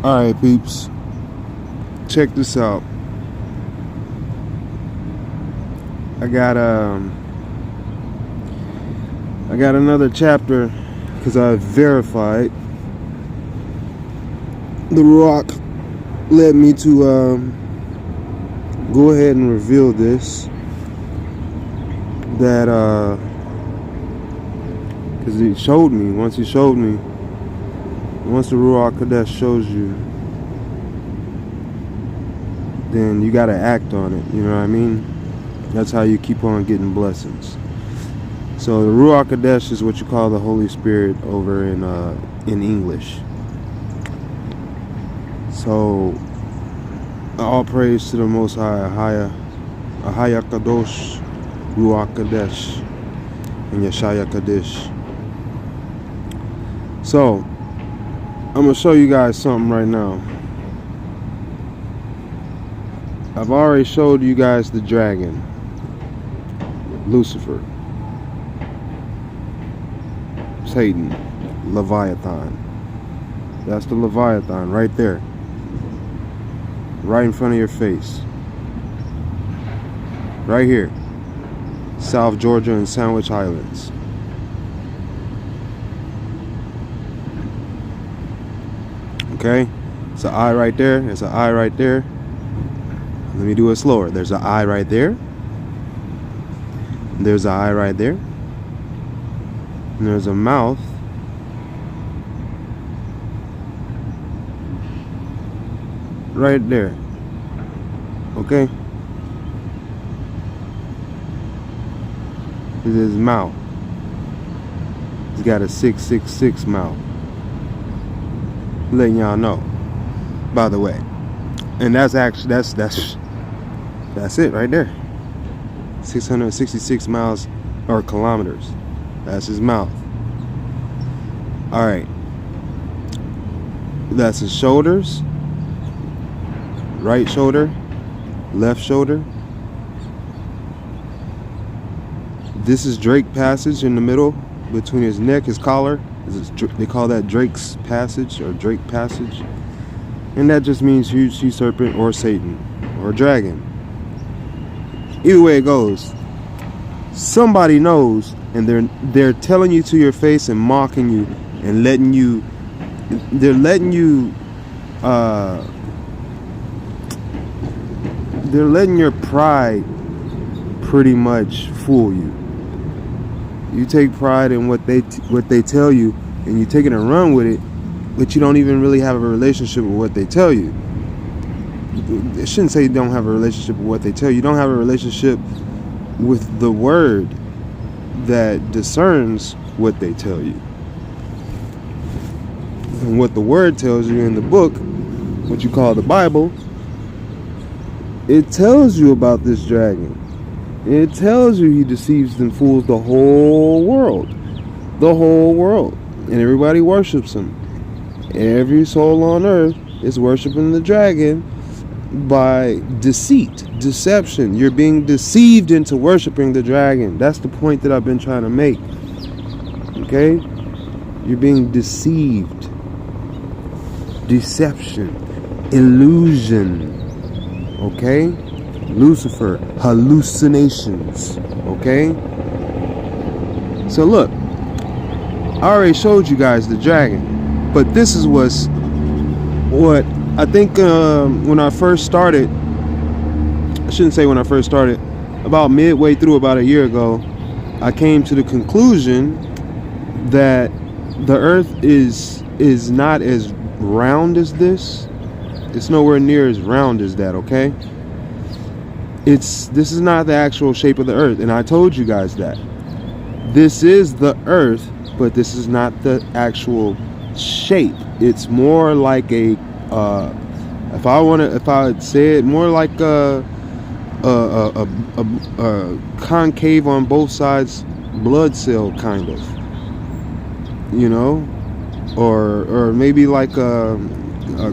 Alright, peeps. Check this out. I got another chapter because I verified. The Rock led me to go ahead and reveal this. That because he showed me. Once the Ruach Kodesh shows you, then you gotta act on it. You know what I mean? That's how you keep on getting blessings. So the Ruach Kodesh is what you call the Holy Spirit over in English. So all praise to the Most High, Ahaya Kadosh, Ruach Kodesh, and YASHA Kadesh. So I'm gonna show you guys something right now. I've already showed you guys the dragon, Lucifer, Satan, Leviathan. That's the Leviathan right there, right in front of your face, right here, South Georgia and Sandwich Islands. Okay, it's an eye right there. There's an eye right there. Let me do it slower. There's an eye right there. There's an eye right there. And there's a mouth right there. Okay? This is his mouth. He's got a 666 mouth. Letting y'all know, by the way. And that's actually that's it right there. 666 miles or kilometers. That's his mouth. All right. That's his shoulders. Right shoulder, left shoulder. This is Drake passage in the middle between his neck, his collar. They call that Drake's passage or Drake passage. And that just means huge sea serpent or Satan or dragon. Either way it goes, somebody knows, and they're telling you to your face and mocking you and letting you your pride pretty much fool you. You take pride in what they tell you, and you take it and run with it, but you don't even really have a relationship with what they tell you. I shouldn't say you don't have a relationship with what they tell you. You don't have a relationship with the word that discerns what they tell you. And what the word tells you in the book, what you call the Bible, it tells you about this dragon. It tells you he deceives and fools the whole world. The whole world. And everybody worships him. Every soul on earth is worshiping the dragon by deceit, deception. You're being deceived into worshiping the dragon. That's the point that I've been trying to make. Okay? You're being deceived. Deception. Illusion. Okay? Lucifer. Hallucinations. Okay? So look, I already showed you guys the dragon. But this is what I think when I first started, I shouldn't say when I first started, about midway through, about a year ago, I came to the conclusion that the earth is not as round as this. It's nowhere near as round as that, okay? This is not the actual shape of the earth, and I told you guys that. This is the earth, but this is not the actual shape. It's more like a if I'd say it, more like a concave on both sides blood cell kind of, you know, or maybe like a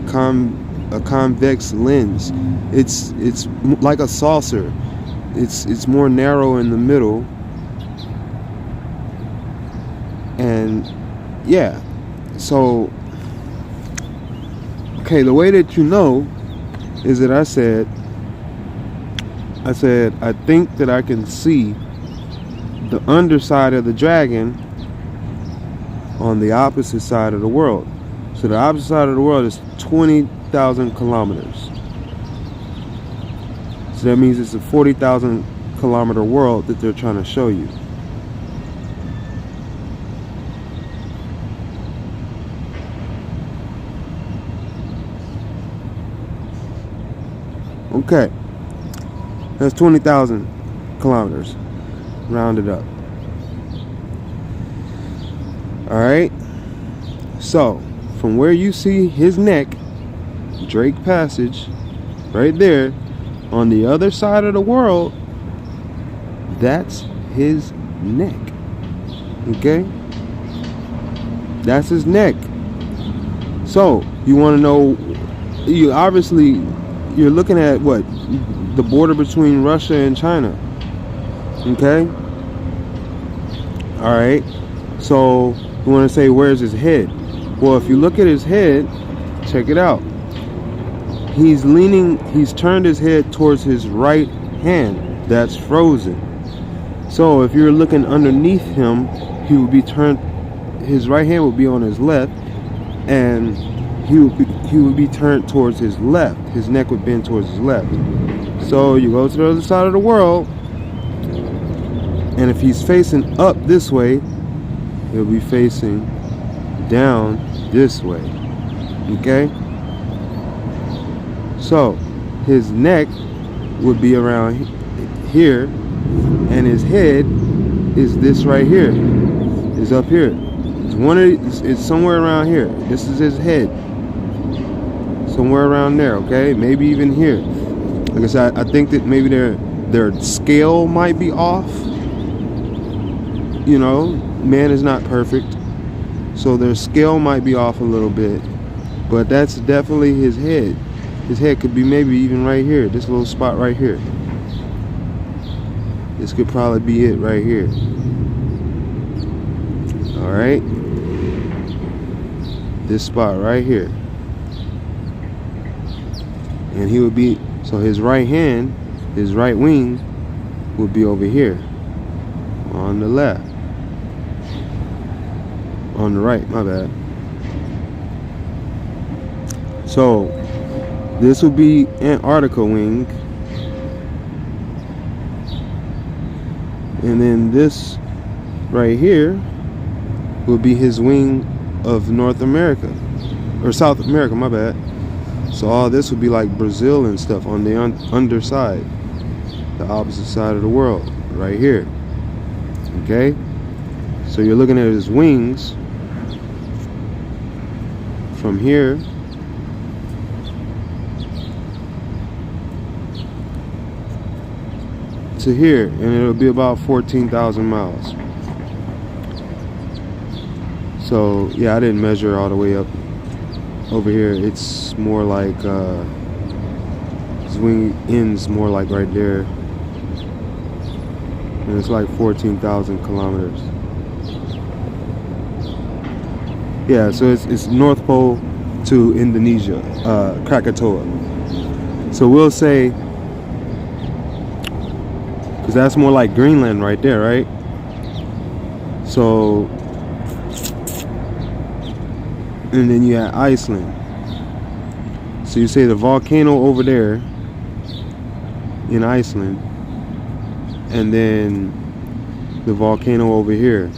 convex lens. It's like a saucer. It's more narrow in the middle, and yeah. So Okay, the way that you know is that I said, I think that I can see the underside of the dragon on the opposite side of the world. So the opposite side of the world is 20,000 kilometers. So that means it's a 40,000 kilometer world that they're trying to show you. Okay, that's 20,000 kilometers, rounded up. All right, so from where you see his neck, Drake Passage, right there, on the other side of the world, that's his neck. Okay, that's his neck. So you want to know, you obviously, you're looking at what, the border between Russia and China. Okay, all right, so you want to say, where's his head? Well, if you look at his head, check it out. He's turned his head towards his right hand that's frozen. So if you're looking underneath him, he would be turned, his right hand would be on his left, and he would be turned towards his left. His neck would bend towards his left. So you go to the other side of the world, and if he's facing up this way, he'll be facing down this way. Okay? So his neck would be around here, and his head is this right here. Is up here. It's somewhere around here. This is his head. Somewhere around there, okay? Maybe even here. Like I said, I think that maybe their scale might be off. You know, man is not perfect, so their scale might be off a little bit, but that's definitely his head. His head could be maybe even right here, this little spot right here. This could probably be it right here. All right, this spot right here. And he would be, so his right hand, his right wing would be over here on the left. On the right, my bad. So this would be Antarctica wing, and then this right here would be his wing of North America, or South America, my bad. So all this would be like Brazil and stuff on the underside, the opposite side of the world, right here. Okay, so you're looking at his wings from here to here, and it'll be about 14,000 miles. So yeah, I didn't measure all the way up over here. It's more like his wing ends more like right there, and it's like 14,000 kilometers. Yeah, so it's North Pole to Indonesia, Krakatoa. So we'll say, because that's more like Greenland right there, right? So, and then you have Iceland. So you say the volcano over there in Iceland, and then the volcano over here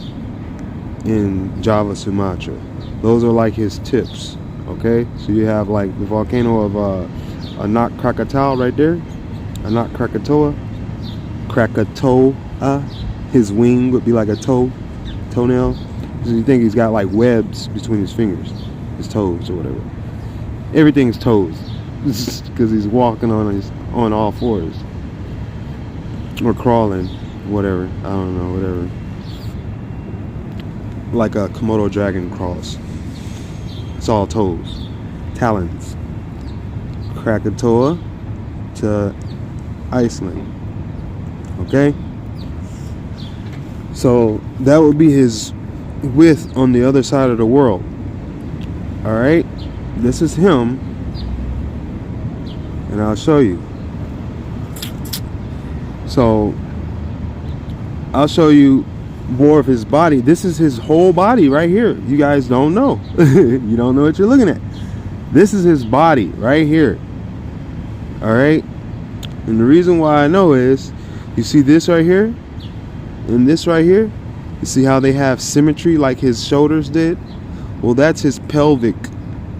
in Java, Sumatra. Those are like his tips, okay? So you have like the volcano of Anak Krakatau right there, Anak Krakatoa. His wing would be like a toenail. So you think he's got like webs between his fingers, his toes or whatever. Everything's toes, because he's walking on all fours or crawling, whatever. I don't know, whatever. Like a Komodo dragon crawls. It's all toes, talons. Krakatoa to Iceland. Okay, so that would be his width on the other side of the world. All right, this is him and I'll show you. So I'll show you more of his body. This is his whole body right here. You guys don't know. You don't know what you're looking at. This is his body right here. All right. And the reason why I know is, you see this right here and this right here. You see how they have symmetry like his shoulders did? Well, that's his pelvic.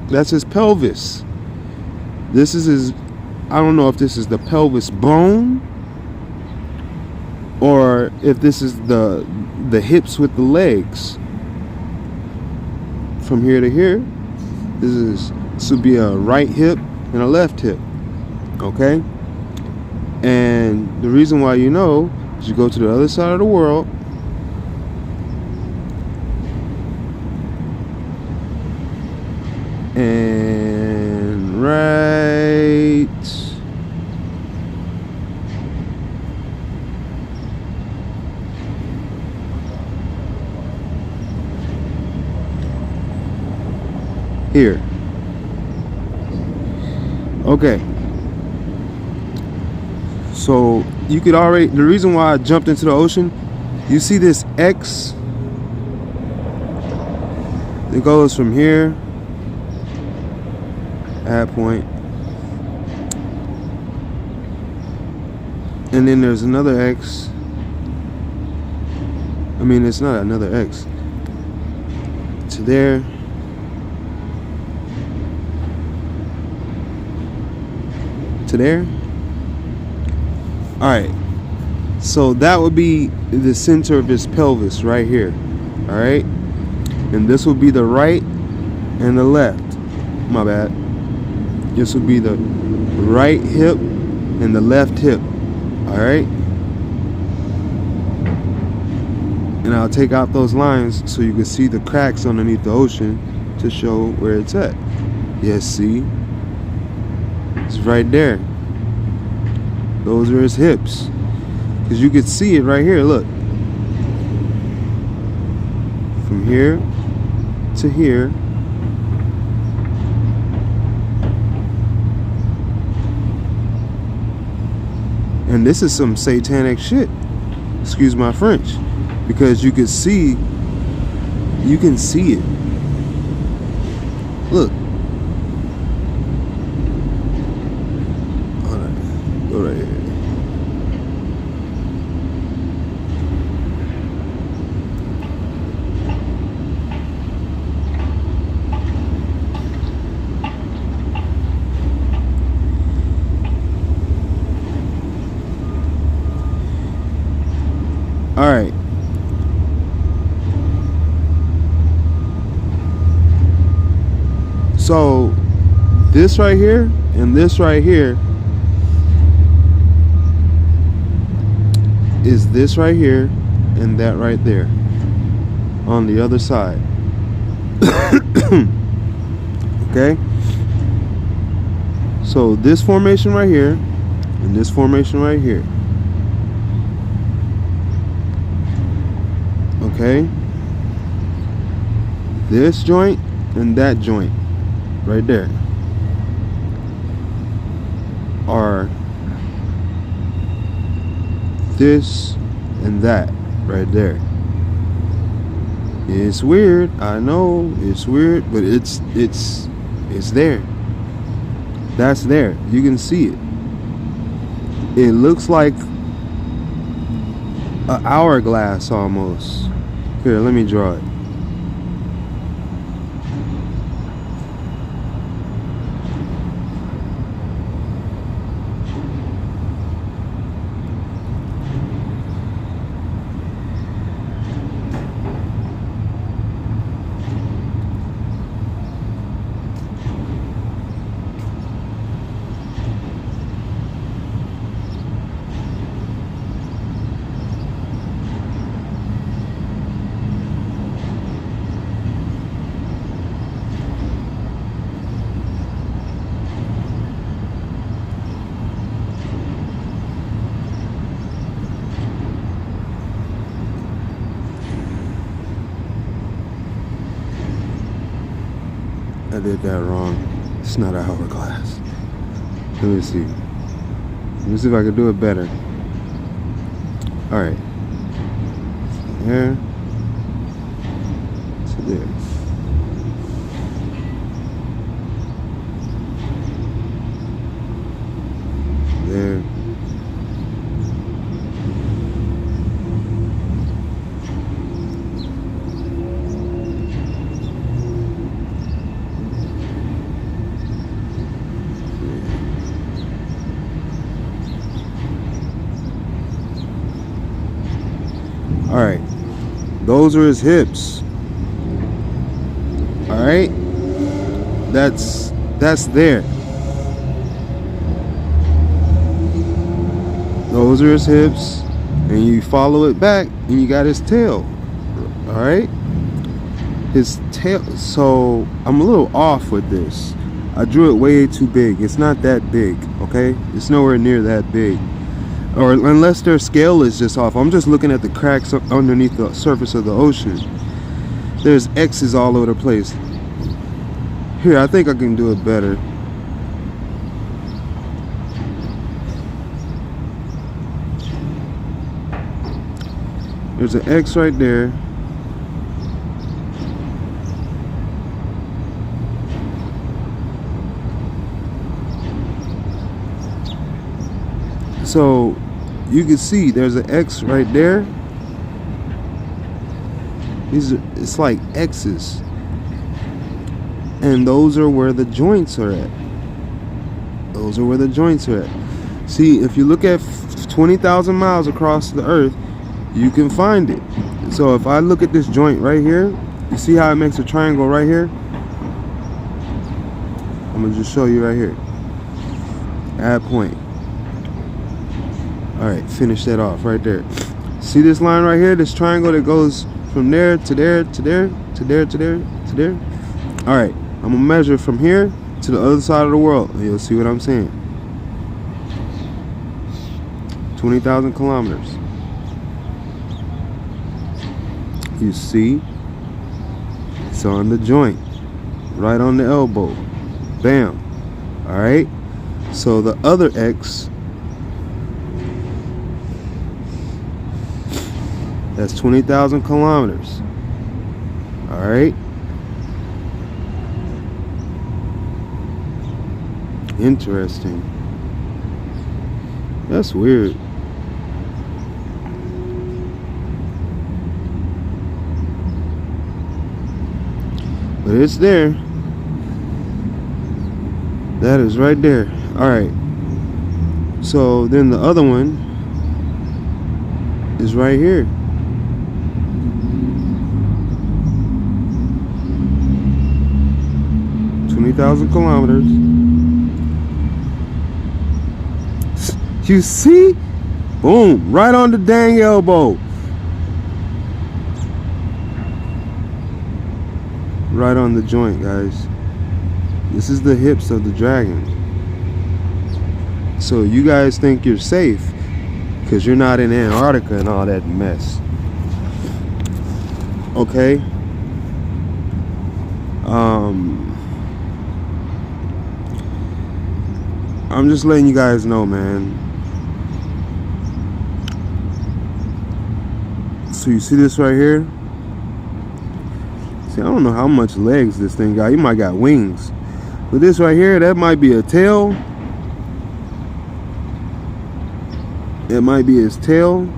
That's his pelvis. This is his, I don't know if this is the pelvis bone or if this is the hips with the legs. From here to here, this would be a right hip and a left hip. Okay? And the reason why you know is you go to the other side of the world. And right here. Okay. So you could already, the reason why I jumped into the ocean, you see this X? It goes from here, at point, and then there's another X. I mean, it's not another X. To there. To there. Alright, so that would be the center of his pelvis right here. Alright, and this will be the right and the left. My bad. This will be the right hip and the left hip. Alright, and I'll take out those lines so you can see the cracks underneath the ocean to show where it's at. Yes, see? It's right there. Those are his hips. Because you could see it right here, look. From here to here. And this is some satanic shit. Excuse my French. Because you can see it. Look. Go right here. All right. So this right here and this right here is this right here and that right there on the other side. Okay, so this formation right here and this formation right here. Okay, this joint and that joint right there are this and that right there. It's weird, I know it's weird, but it's there. That's there. You can see it. It looks like an hourglass almost. Here, let me draw it. I did that wrong. It's not an hourglass. Let me see. Let me see if I can do it better. All right. Here to there. There. All right, those are his hips. All right, that's there. Those are his hips, and you follow it back, and you got his tail. All right, his tail. So I'm a little off with this. I drew it way too big. It's not that big. Okay, it's nowhere near that big. Or unless their scale is just off. I'm just looking at the cracks underneath the surface of the ocean. There's X's all over the place. Here, I think I can do it better. There's an X right there. So you can see there's an X right there. It's like X's, and those are where the joints are at. Those are where the joints are at. See, if you look at 20,000 miles across the earth, you can find it. So if I look at this joint right here, you see how it makes a triangle right here? I'm gonna just show you right here. Add point. All right, finish that off right there. See this line right here, this triangle that goes from there to there to there to there to there to there. All right, I'm gonna measure from here to the other side of the world. You'll see what I'm saying. 20,000 kilometers. You see, it's on the joint, right on the elbow. Bam. All right, so the other X, that's 20,000 kilometers. All right. Interesting. That's weird. But it's there. That is right there. All right. So then the other one is right here. Thousand kilometers. You see? Boom, right on the dang elbow. Right on the joint, guys. This is the hips of the dragon. So you guys think you're safe because you're not in Antarctica and all that mess. Okay? I'm just letting you guys know, man. So you see this right here? See, I don't know how much legs this thing got. You might got wings. But this right here, that might be a tail. It might be his tail,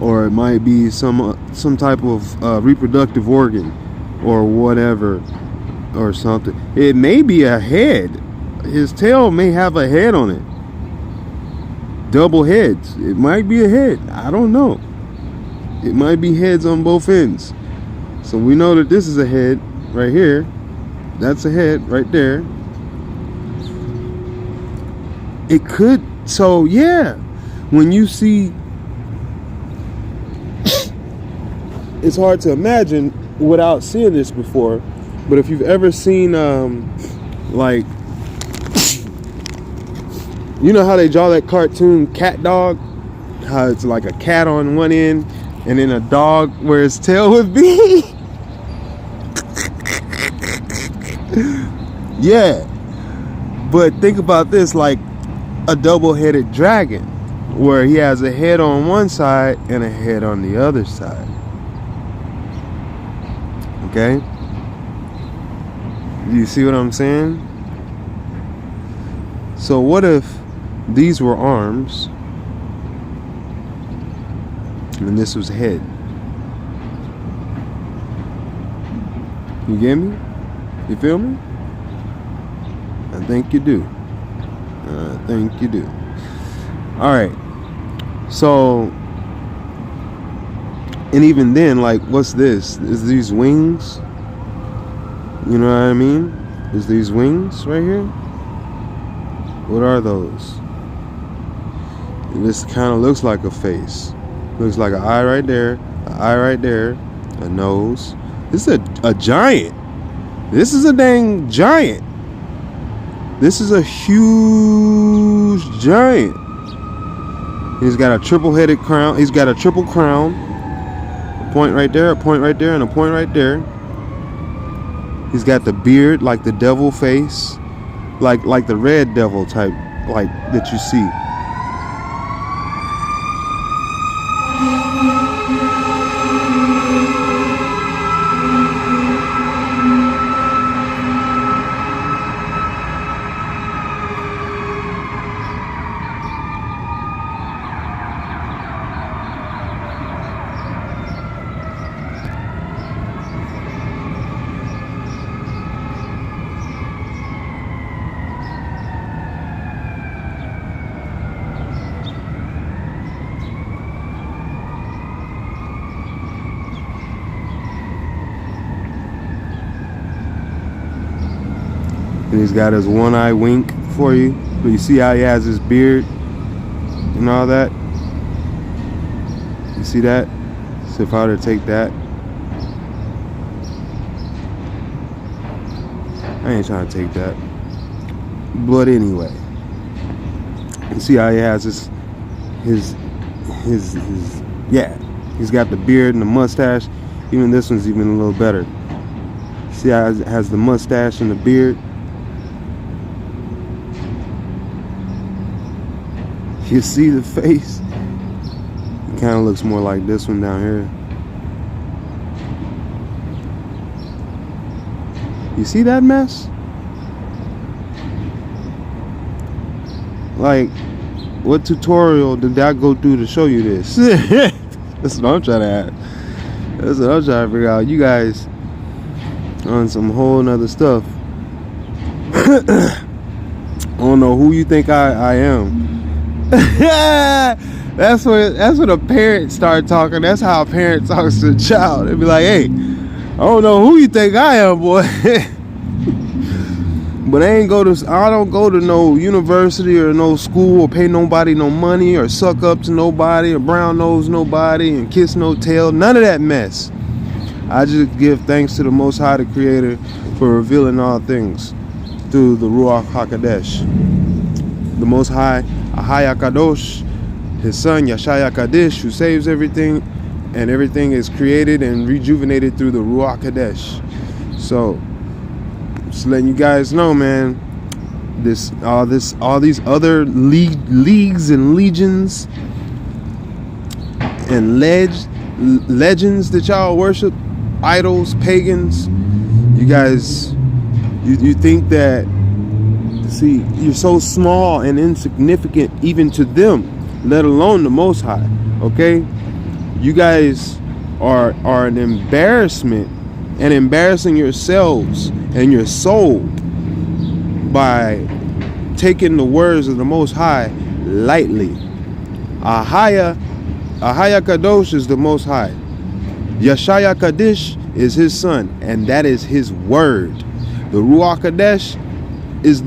or it might be some type of reproductive organ or whatever, or something. It may be a head. His tail may have a head on it. Double heads. It might be a head. I don't know. It might be heads on both ends. So we know that this is a head right here. That's a head right there. It could. So yeah, when you see, it's hard to imagine without seeing this before. But if you've ever seen like, you know how they draw that cartoon Cat Dog? How it's like a cat on one end and then a dog where its tail would be? Yeah. But think about this, like a double-headed dragon, where he has a head on one side and a head on the other side. Okay? You see what I'm saying? So what if these were arms and this was head? You get me? You feel me? I think you do. I think you do. Alright. So, and even then, like, what's this? Is these wings? You know what I mean? Is these wings right here? What are those? This kind of looks like a face. Looks like an eye right there, an eye right there, a nose. This is a giant. This is a dang giant. This is a huge giant. He's got a triple-headed crown. He's got a triple crown. A point right there, a point right there, and a point right there. He's got the beard like the devil face. Like the red devil type, like that you see. And he's got his one eye wink for you. But you see how he has his beard and all that? You see that? So if I were to take that, I ain't trying to take that. But anyway, you see how he has his yeah, he's got the beard and the mustache. Even this one's even a little better. See how it has the mustache and the beard? You see the face? It kind of looks more like this one down here. You see that mess? Like, what tutorial did I go through to show you this? That's what I'm trying to ask. That's what I'm trying to figure out. You guys on some whole nother stuff. I don't know who you think I am. That's when a parent start talking. That's how a parent talks to a child. They be like, hey, I don't know who you think I am, boy. But I don't go to no university or no school or pay nobody no money or suck up to nobody or brown nose nobody and kiss no tail. None of that mess. I just give thanks to the Most High, the Creator, for revealing all things through the Ruach HaKodesh. The Most High, Ahaya Kadosh, His Son, YASHA Kadesh, who saves everything, and everything is created and rejuvenated through the Ruach Kadesh. So, just letting you guys know, man, all these other leagues and legions and legends that y'all worship, idols, pagans, you guys, you think that, see, you're so small and insignificant even to them, let alone the Most High. Okay, you guys are an embarrassment and embarrassing yourselves and your soul by taking the words of the Most High lightly. Ahaya Kadosh is the Most High. YASHA Kadesh is His Son, and that is His word. The Ruach Kadesh is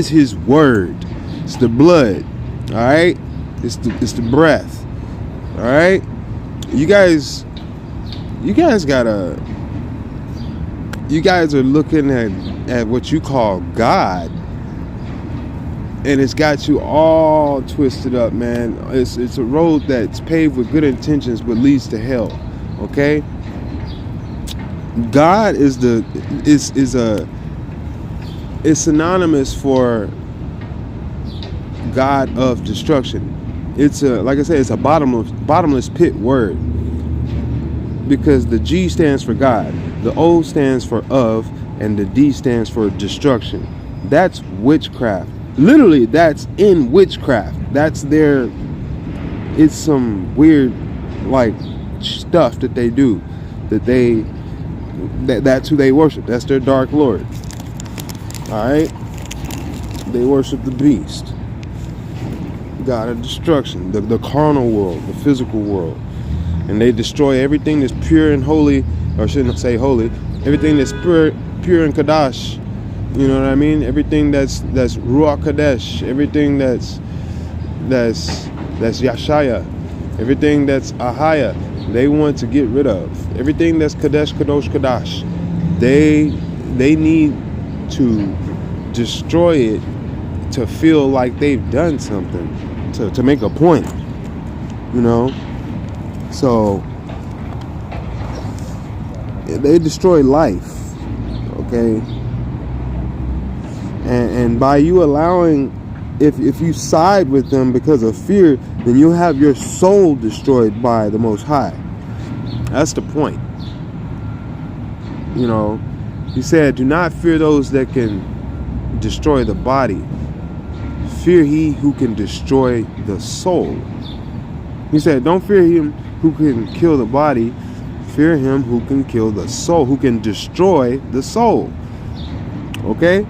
His word. It's the blood. All right, it's the breath. All right, you guys are looking at what you call God, and it's got you all twisted up, man. It's a road that's paved with good intentions but leads to hell. Okay, God is synonymous for God of destruction. It's a, like I said, it's a bottomless pit word, because the G stands for God, the O stands for of, and the D stands for destruction. That's witchcraft. Literally, that's in witchcraft. That's their, it's some weird like stuff that they do, that's who they worship. That's their dark lord. All right, they worship the beast, God of destruction, the carnal world, the physical world, and they destroy everything that's pure and holy, or shouldn't say holy, everything that's pure and kadash. You know what I mean? Everything that's Ruach Kadesh, everything that's Yashaya, everything that's Ahaya, they want to get rid of. Everything that's Kadesh, Kadosh, Kadash, they need to destroy it to feel like they've done something, to make a point, you know? So they destroy life, okay? And by you allowing, if you side with them because of fear, then you'll have your soul destroyed by the Most High. That's the point. You know, he said, do not fear those that can destroy the body. Fear he who can destroy the soul. He said, don't fear him who can kill the body. Fear him who can kill the soul, who can destroy the soul. Okay?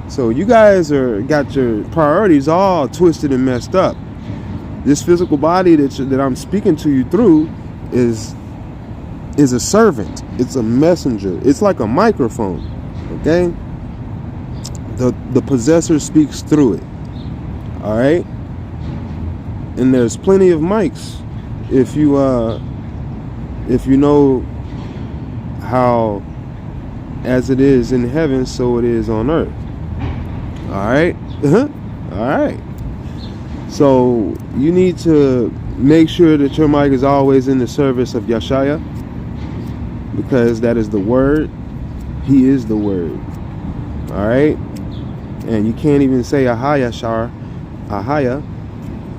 So you guys got your priorities all twisted and messed up. This physical body that I'm speaking to you through is a servant. It's a messenger. It's like a microphone. Okay? The possessor speaks through it. All right? And there's plenty of mics if you know how as it is in heaven, so it is on earth. All right? All right. So you need to make sure that your mic is always in the service of Yashaya, because that is the word. He is the word. All right? And you can't even say Ahaya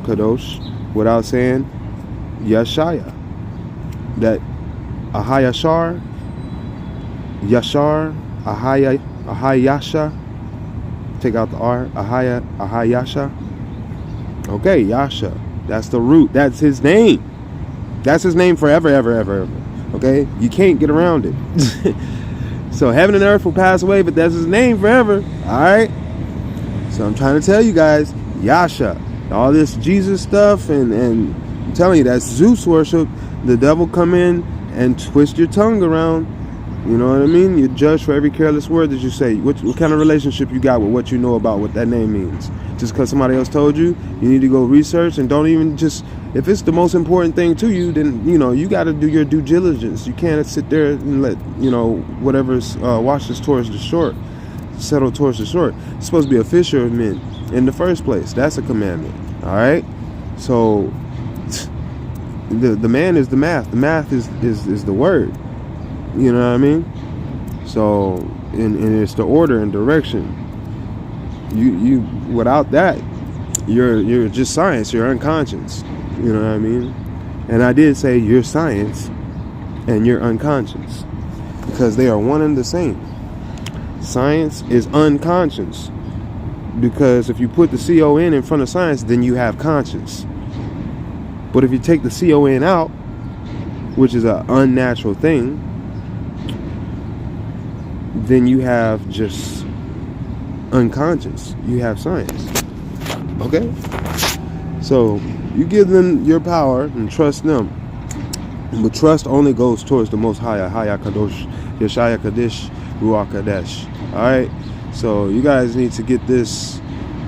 Kadosh without saying Yashaya. That Ahayashar, Yashar, Ahayasha. Take out the R. Ahayasha. Okay, Yasha. That's the root. That's his name. That's his name forever, ever, ever, ever. Okay? You can't get around it. So heaven and earth will pass away, but that's his name forever. Alright? So I'm trying to tell you guys, Yasha. All this Jesus stuff, and I'm telling you, that's Zeus worship. The devil come in and twist your tongue around. You know what I mean? You're judged for every careless word that you say. What kind of relationship you got with what you know about what that name means? Just because somebody else told you, you need to go research, and don't even just, if it's the most important thing to you, then, you know, you got to do your due diligence. You can't sit there and let, you know, whatever's washes towards the short, settle towards the short. You're supposed to be a fisher of men in the first place. That's a commandment. All right? So the man is the math. The math is the word. You know what I mean? So, and it's the order and direction. You without that, you're just science. You're unconscious. You know what I mean? And I did say you're science and you're unconscious, because they are one and the same. Science is unconscious, because if you put the CON in front of science, then you have conscience. But if you take the CON out, which is an unnatural thing, then you have just unconscious. You have science. Okay? So you give them your power and trust them. But trust only goes towards the Most High, Haya Kadosh, Yeshaya Kadesh, Ruach Kadesh. Alright? So you guys need to get this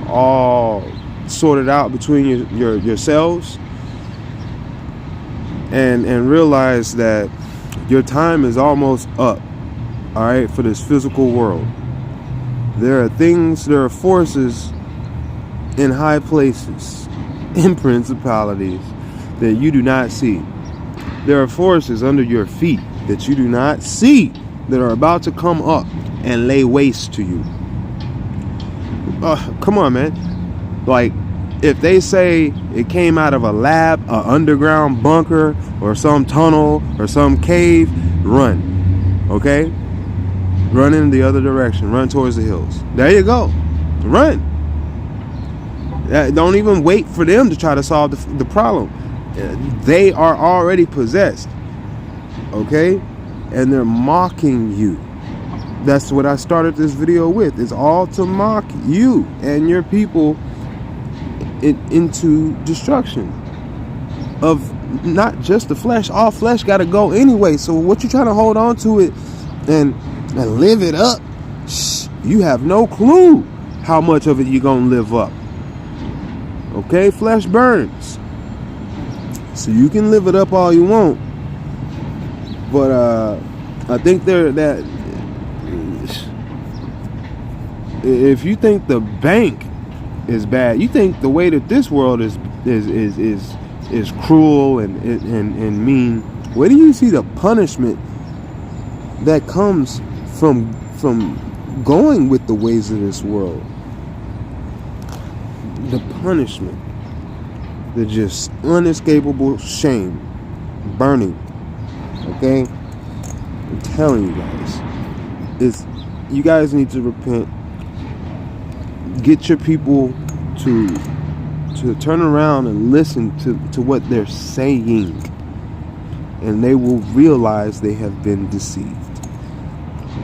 all sorted out between yourselves, and realize that your time is almost up. All right, for this physical world. There are forces in high places, in principalities, that you do not see. There are forces under your feet that you do not see, that are about to come up and lay waste to you. Come on, man. Like, If they say it came out of a lab, an underground bunker, or some tunnel, or some cave, run. Okay? Run in the other direction. Run towards the hills. There you go. Run. Don't even wait for them to try to solve the problem. They are already possessed. Okay? And they're mocking you. That's what I started this video with. It's all to mock you and your people into destruction of not just the flesh. All flesh got to go anyway. So what you trying to hold on to it and live it up? You have no clue how much of it you're going to live up. Okay? Flesh burns. So you can live it up all you want. But I think that if you think the bank is bad, you think the way that this world is cruel and mean. Where do you see the punishment that comes from going with the ways of this world? The punishment, the just unescapable shame, burning. Okay, I'm telling you guys, you guys need to repent. Get your people to turn around and listen to what they're saying, and they will realize they have been deceived,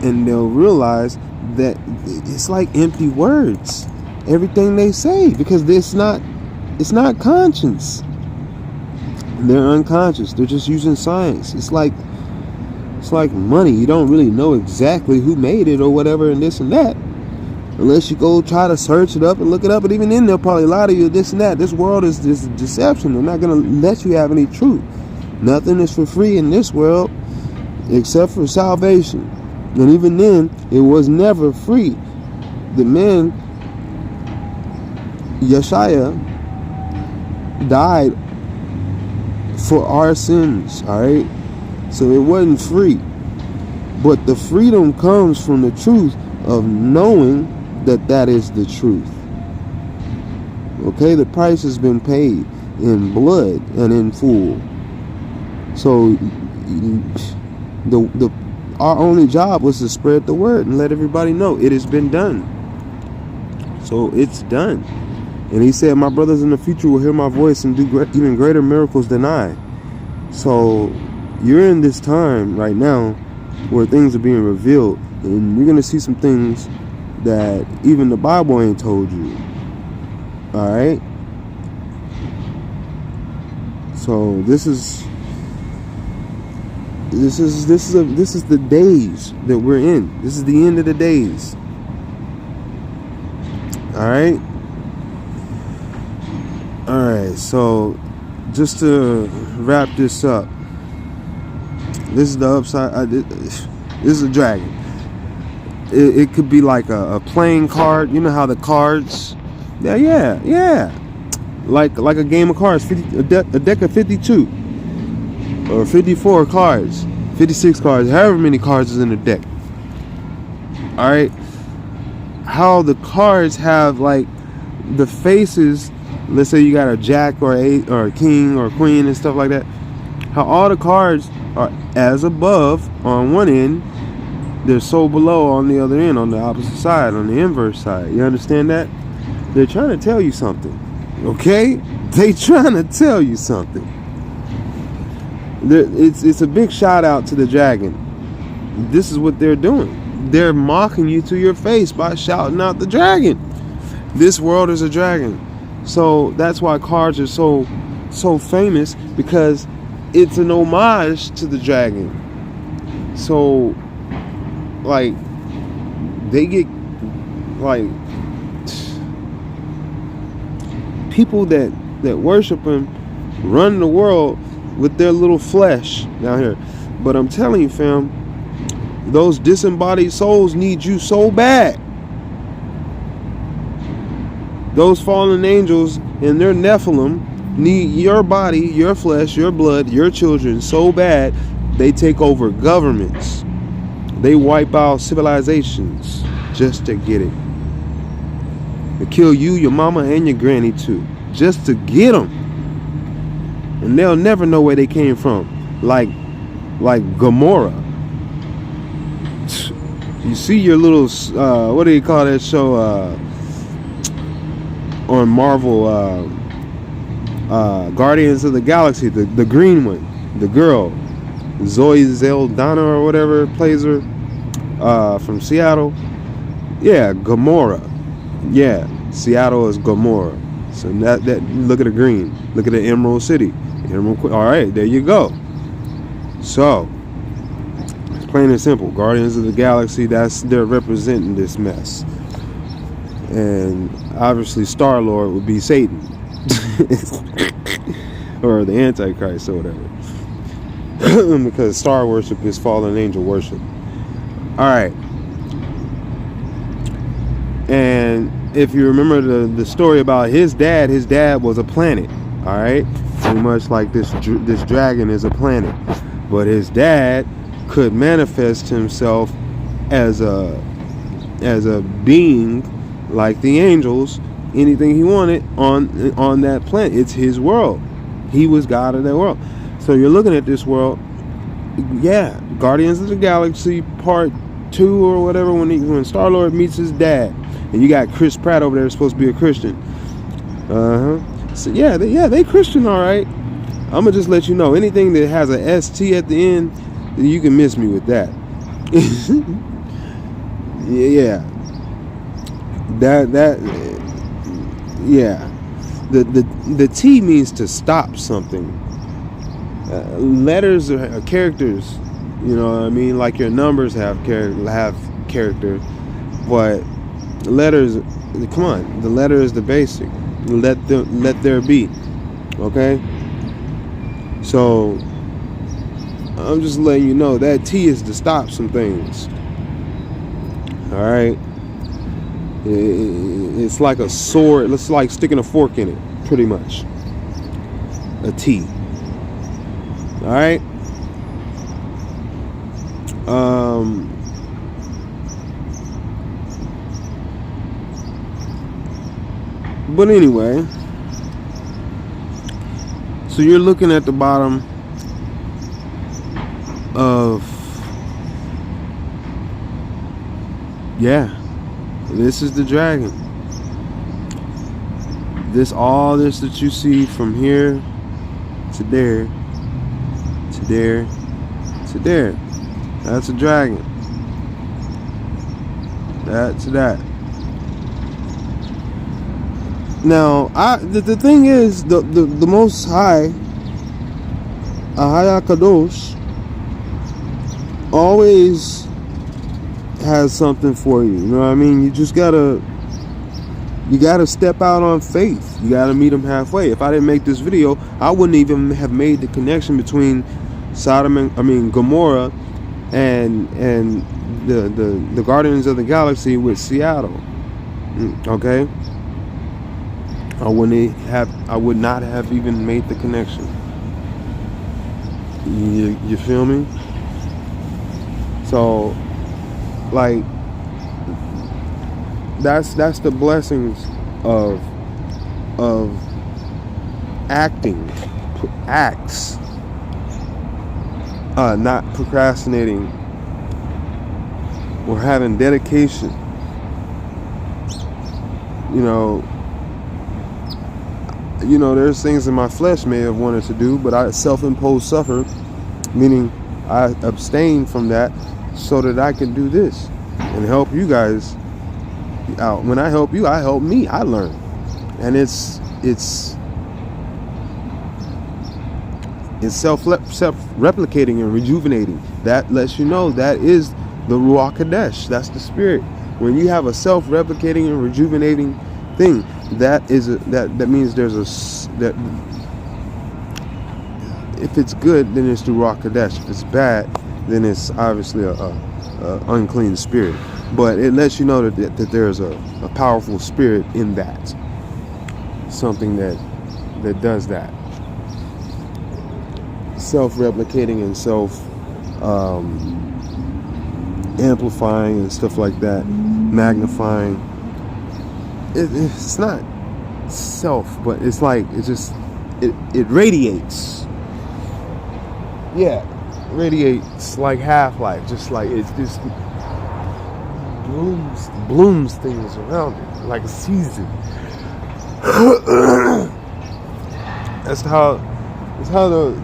and they'll realize that it's like empty words, everything they say, because it's not conscious. They're unconscious. They're just using science. It's like money. You don't really know exactly who made it or whatever and this and that, unless you go try to search it up and look it up. And even then, they'll probably lie to you, this and that. This world is this deception. They're not going to let you have any truth. Nothing is for free in this world except for salvation. And even then, it was never free. The man, YASHA, died for our sins, all right? So it wasn't free. But the freedom comes from the truth of knowing that is the truth. Okay, the price has been paid in blood and in full. So our only job was to spread the word and let everybody know it has been done. So it's done. And he said, my brothers in the future will hear my voice and do even greater miracles than I. So you're in this time right now where things are being revealed, and you're going to see some things that even the Bible ain't told you. All right? So this is the days that we're in. This is the end of the days. All right? Alright, so just to wrap this up, this is the upside. This is a dragon. It could be like a playing card. You know how the cards, yeah, like a game of cards, a deck of 52 or 54 cards, 56 cards, however many cards is in the deck. Alright, how the cards have like the faces. Let's say you got a jack or a king or a queen and stuff like that. How all the cards are as above on one end, they're so below on the other end, on the opposite side, on the inverse side. You understand that? They're trying to tell you something. Okay? They trying to tell you something. It's a big shout out to the dragon. This is what they're doing. They're mocking you to your face by shouting out the dragon. This world is a dragon. So that's why cards are so famous, because it's an homage to the dragon. So like they get like people that worship him run the world with their little flesh down here. But I'm telling you, fam, those disembodied souls need you so bad. Those fallen angels and their Nephilim need your body, your flesh, your blood, your children so bad, they take over governments. They wipe out civilizations just to get it. They kill you, your mama, and your granny too. just to get them, and they'll never know where they came from. Like Gamora. You see your little what do you call that show on Marvel, Guardians of the Galaxy, the green one, the girl, Zoe Saldana or whatever plays her, from Seattle. Yeah, Gamora. Yeah, Seattle is Gamora. So that look at the green, look at the Emerald City, all right, there you go. So it's plain and simple. Guardians of the Galaxy, they're representing this mess. And obviously Star-Lord would be Satan. Or the Antichrist or whatever. Because star worship is fallen angel worship. Alright. And if you remember the story about his dad was a planet. Alright? Pretty much like this dragon is a planet. But his dad could manifest himself as a being like the angels, anything he wanted on that planet. It's his world. He was God of that world. So you're looking at this world, yeah, Guardians of the Galaxy Part 2 or whatever, when Star-Lord meets his dad, and you got Chris Pratt over there supposed to be a Christian. So yeah, they Christian, all right. I'm gonna just let you know, anything that has a ST at the end, you can miss me with that. Yeah. Yeah. The T means to stop something. Letters are characters, you know what I mean? Like your numbers have character, but letters, come on, the letter is the basic. Let there be. Okay? So I'm just letting you know that T is to stop some things. Alright? It's like a sword. It's like sticking a fork in it, pretty much. A T. Alright? But anyway, so you're looking at the bottom of, yeah, this is the dragon. All this that you see from here to there, to there, to there, that's a dragon. That's that. Now, the thing is, the Most High, Ahaya Kadosh, always has something for you. You know what I mean? You just gotta step out on faith. You gotta meet him halfway. If I didn't make this video, I wouldn't even have made the connection between Gamora and the Guardians of the Galaxy with Seattle. Okay? I would not have even made the connection. You feel me? So, like, that's the blessings of acts, not procrastinating or having dedication. You know, there's things in my flesh may have wanted to do, but I self-imposed suffer, meaning I abstain from that so that I can do this and help you guys out. When I help you, I help me. I learn, and it's self-replicating and rejuvenating. That lets you know that is the Ruach Kadesh. That's the spirit. When you have a self-replicating and rejuvenating thing, that means there's that if it's good, then it's the Ruach Kadesh. If it's bad, then it's obviously a unclean spirit. But it lets you know that there's a powerful spirit in that, something that does that, self-replicating and self-amplifying and stuff like that, magnifying. It's not itself, but it's like it just it radiates. Yeah, radiates like Half-Life, just like it just blooms things around it like a season. That's how the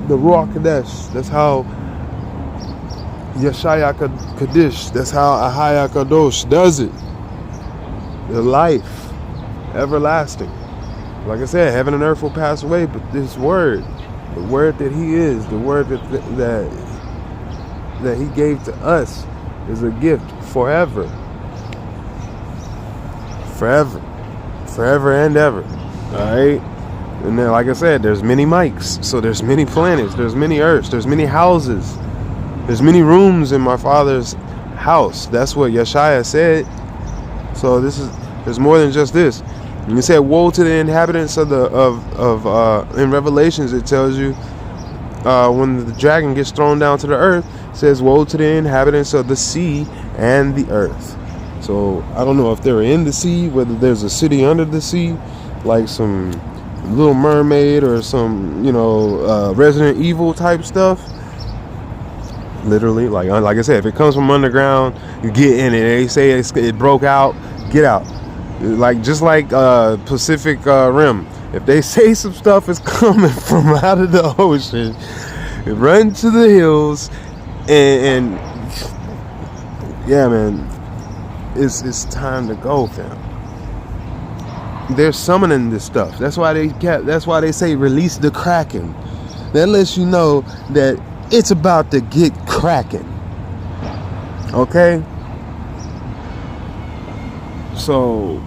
Ruach Kadesh, that's how YASHA Kadesh, that's how Ahaya Kadosh does it. The life, everlasting. Like I said, heaven and earth will pass away, but this word, the word that he is, the word that he gave to us is a gift forever. Forever and ever. Alright? And then, like I said, there's many mics. So there's many planets, there's many earths, there's many houses, there's many rooms in my Father's house. That's what Yeshaya said. So there's more than just this. And he said, woe to the inhabitants of in Revelations, it tells you when the dragon gets thrown down to the earth, it says, woe to the inhabitants of the sea and the earth. So I don't know if they're in the sea, whether there's a city under the sea, like some Little Mermaid or some, Resident Evil type stuff. Literally, like I said, if it comes from underground, you get in it. They say it broke out, get out. Just like Pacific Rim. If they say some stuff is coming from out of the ocean, run to the hills, and yeah, man, it's time to go, fam. They're summoning this stuff. That's why they say release the Kraken. That lets you know that it's about to get cracking. Okay? So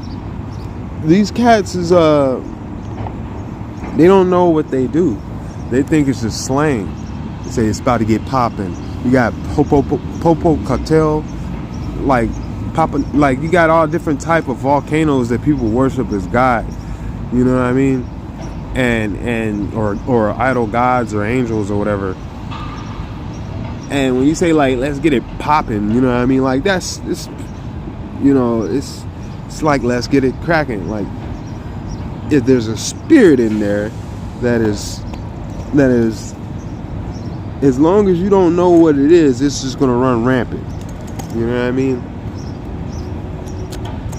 these cats is they don't know what they do. They think it's just slang. They say it's about to get popping. You got Popo Cartel, like popping, like you got all different type of volcanoes that people worship as God. You know what I mean? And or idol gods or angels or whatever. And when you say like let's get it popping, you know what I mean? Like it's like let's get it cracking. Like if there's a spirit in there that is as long as you don't know what it is, it's just gonna run rampant. You know what I mean?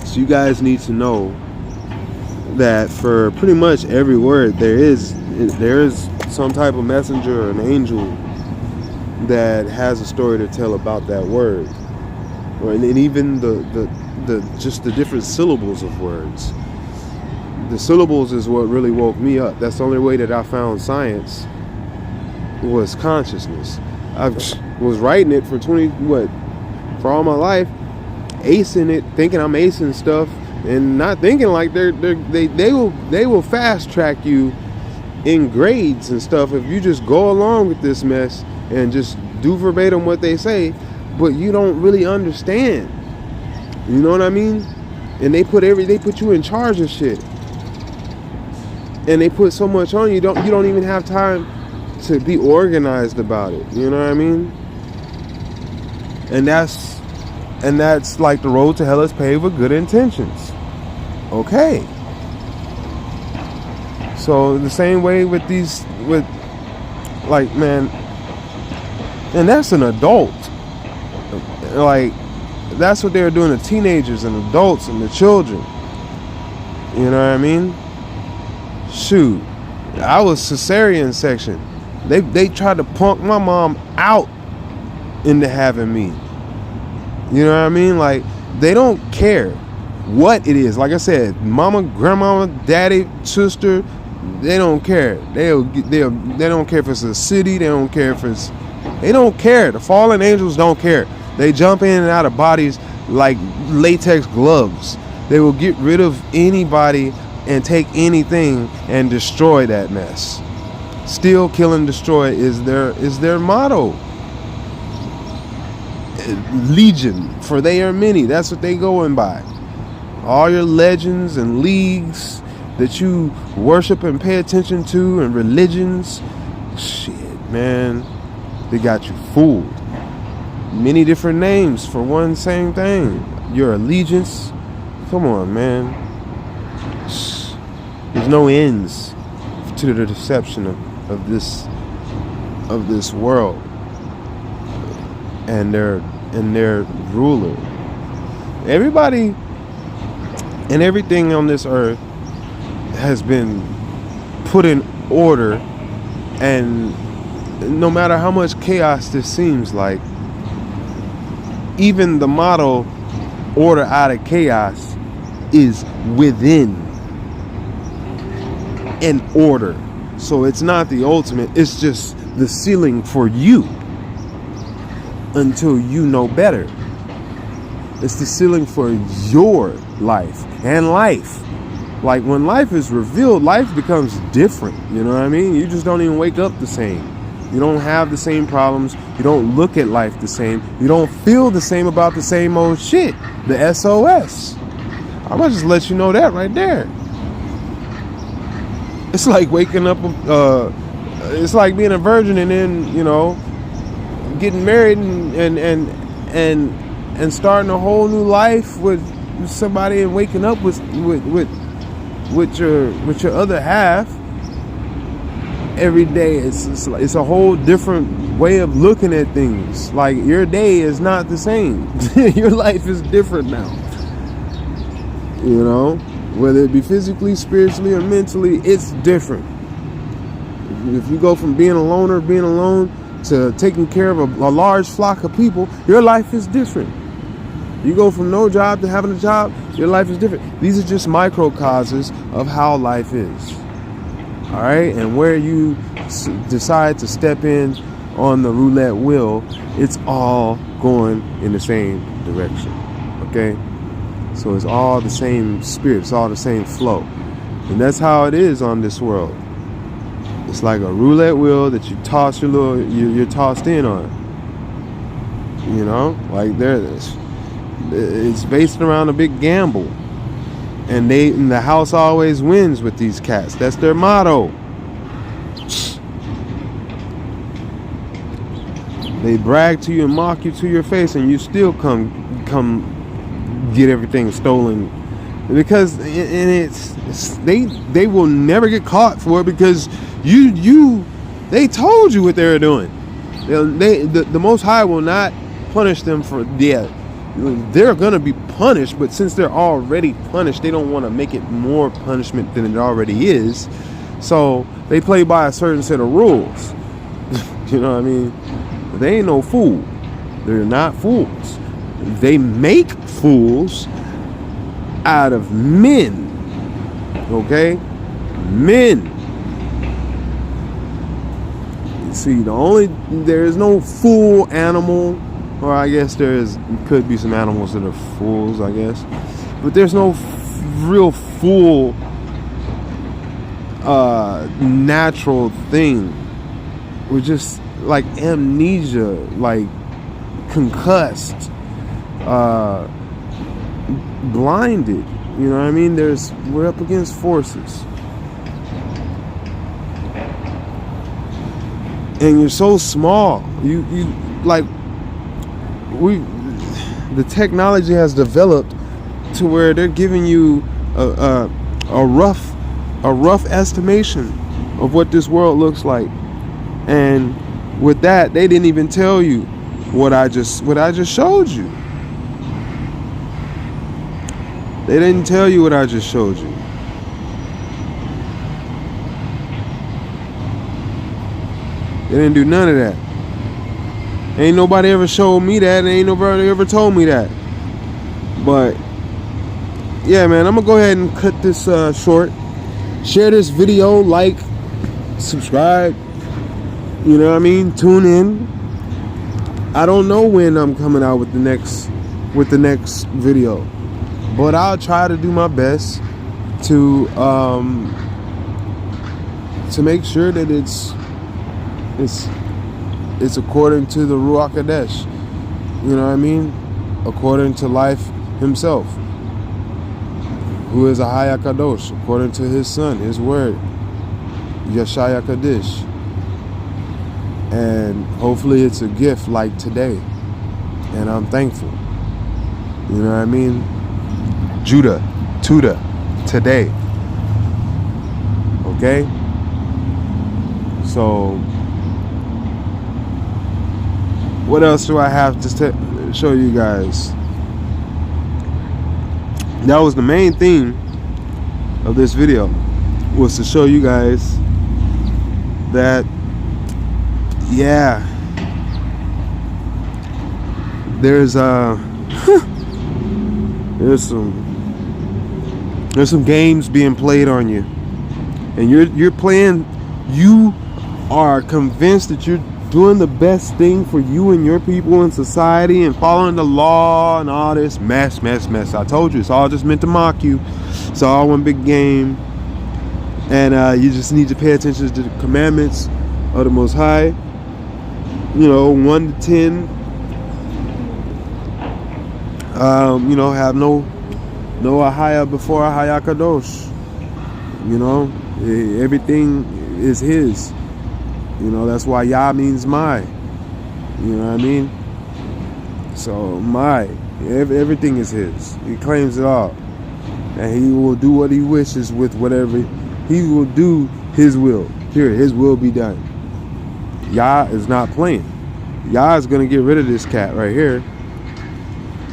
So you guys need to know that for pretty much every word there is some type of messenger or an angel that has a story to tell about that word, and even just the different syllables of words. The syllables is what really woke me up. That's the only way that I found science was consciousness. I was writing it for for all my life, acing it, thinking I'm acing stuff, and not thinking like they will fast track you in grades and stuff if you just go along with this mess and just do verbatim what they say, but you don't really understand. You know what I mean? And they put you in charge of shit, and they put so much on you. You don't even have time to be organized about it. You know what I mean? And that's like the road to hell is paved with good intentions. Okay. So the same way with man, and that's an adult. Like, that's what they were doing to teenagers and adults and the children. You know what I mean? Shoot, I was cesarean section. They tried to punk my mom out into having me. You know what I mean? Like, they don't care what it is. Like I said, mama, grandmama, daddy, sister, they don't care. They don't care if it's a city. They don't care if it's. They don't care. The fallen angels don't care. They jump in and out of bodies like latex gloves. They will get rid of anybody and take anything and destroy that mess. Steal, kill, and destroy is their motto. Legion, for they are many. That's what they going by. All your legends and leagues that you worship and pay attention to, and religions, shit, man, they got you fooled. Many different names for one same thing. Your allegiance. Come on, man. There's no ends to the deception of this world and their ruler. Everybody and everything on this earth has been put in order, and no matter how much chaos this seems like, even the motto "order out of chaos" is within an order. So it's not the ultimate, it's just the ceiling for you until you know better. It's the ceiling for your life and life. Like when life is revealed, life becomes different. You know what I mean? You just don't even wake up the same. You don't have the same problems. You don't look at life the same. You don't feel the same about the same old shit. The SOS. I'm gonna just let you know that right there. It's like waking up, it's like being a virgin and then, you know, getting married and starting a whole new life with somebody and waking up with your other half every day. It's a whole different way of looking at things. Like your day is not the same. Your life is different now. You know, whether it be physically, spiritually, or mentally, it's different. If you go from being a loner, being alone, to taking care of a large flock of people, your life is different. You go from no job to having a job, your life is different. These are just microcosms of how life is. All right, and where you decide to step in on the roulette wheel, it's all going in the same direction. Okay, so it's all the same spirit, it's all the same flow, and that's how it is on this world. It's like a roulette wheel that you toss you're tossed in on. You know, like it's based around a big gamble. And the house always wins with these cats. That's their motto. They brag to you and mock you to your face, and you still come get everything stolen. Because they will never get caught for it, because they told you what they were doing. The Most High will not punish them for they're gonna be punished, but since they're already punished, they don't want to make it more punishment than it already is. So they play by a certain set of rules. You know what I mean? They ain't no fool. They're not fools. They make fools out of men. Okay? Men. See, there is no fool animal. Or I guess could be some animals that are fools, I guess. But there's no real fool natural thing. We're just like amnesia, like concussed, blinded. You know what I mean? We're up against forces. And you're so small. You like the technology has developed to where they're giving you a rough estimation of what this world looks like, and with that, they didn't even tell you what I just showed you. They didn't tell you what I just showed you. They didn't do none of that. Ain't nobody ever showed me that, and ain't nobody ever told me that. But yeah, man, I'm gonna go ahead and cut this short. Share this video, like, subscribe. You know what I mean? Tune in. I don't know when I'm coming out with the next video, but I'll try to do my best to make sure that it's according to the Ruach Kadesh. You know what I mean? According to life himself, who is a Haya Kadosh, according to his son, his word, YASHA Kadesh. And hopefully it's a gift like today. And I'm thankful. You know what I mean? Toda, today. Okay? So, what else do I have to show you guys? That was the main theme of this video, was to show you guys that, yeah, there's some games being played on you, and you are convinced that you're doing the best thing for you and your people in society and following the law and all this mess. I told you, it's all just meant to mock you. It's all one big game, and you just need to pay attention to the commandments of the Most High. 1 to 10. Have no ahaya before ahaya kadosh. Everything is his. That's why Yah means my. You know what I mean? So everything is his. He claims it all. And he will do what he wishes with whatever. He will do his will. Period. His will be done. Yah is not playing. Yah is going to get rid of this cat right here.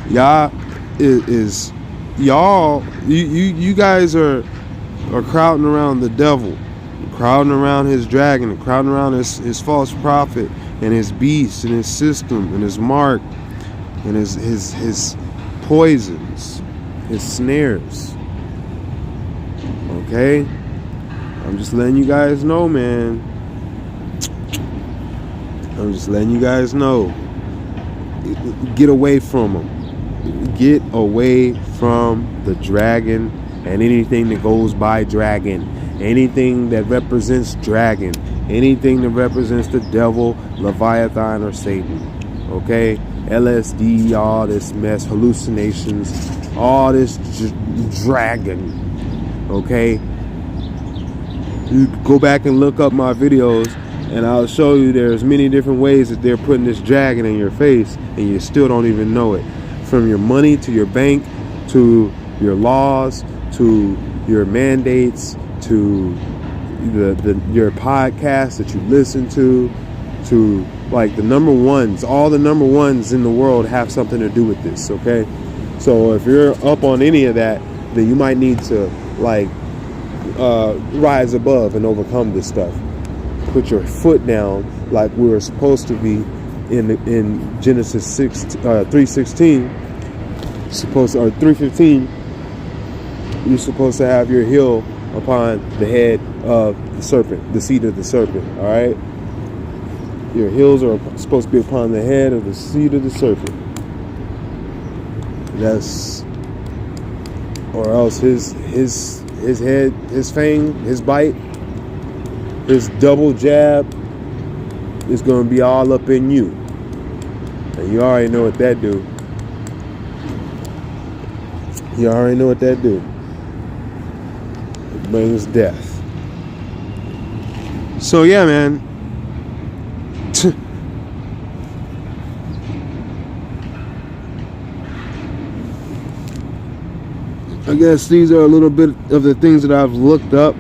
Yah is y'all. You guys are crowding around the devil, crowding around his dragon, crowding around his false prophet and his beast and his system and his mark and his poisons, his snares. Okay? I'm just letting you guys know, man. I'm just letting you guys know. Get away from him. Get away from the dragon and anything that goes by dragon. Anything that represents dragon. Anything that represents the devil, Leviathan, or Satan. Okay? LSD, all this mess, hallucinations, all this dragon. Okay? You go back and look up my videos, and I'll show you there's many different ways that they're putting this dragon in your face, and you still don't even know it. From your money to your bank, to your laws, to your mandates, to your podcasts that you listen to like the number ones. All the number ones in the world have something to do with this. Okay, so if you're up on any of that, then you might need to rise above and overcome this stuff. Put your foot down like we were supposed to be in Genesis 3:16. Or 3:15. You're supposed to have your heel upon the head of the serpent, the seed of the serpent. All right. Your heels are supposed to be upon the head of the seed of the serpent. Or else his head, his fang, his bite, his double jab is going to be all up in you. And you already know what that do. You already know what that do. It brings death. So yeah, man. I guess these are a little bit of the things that I've looked up.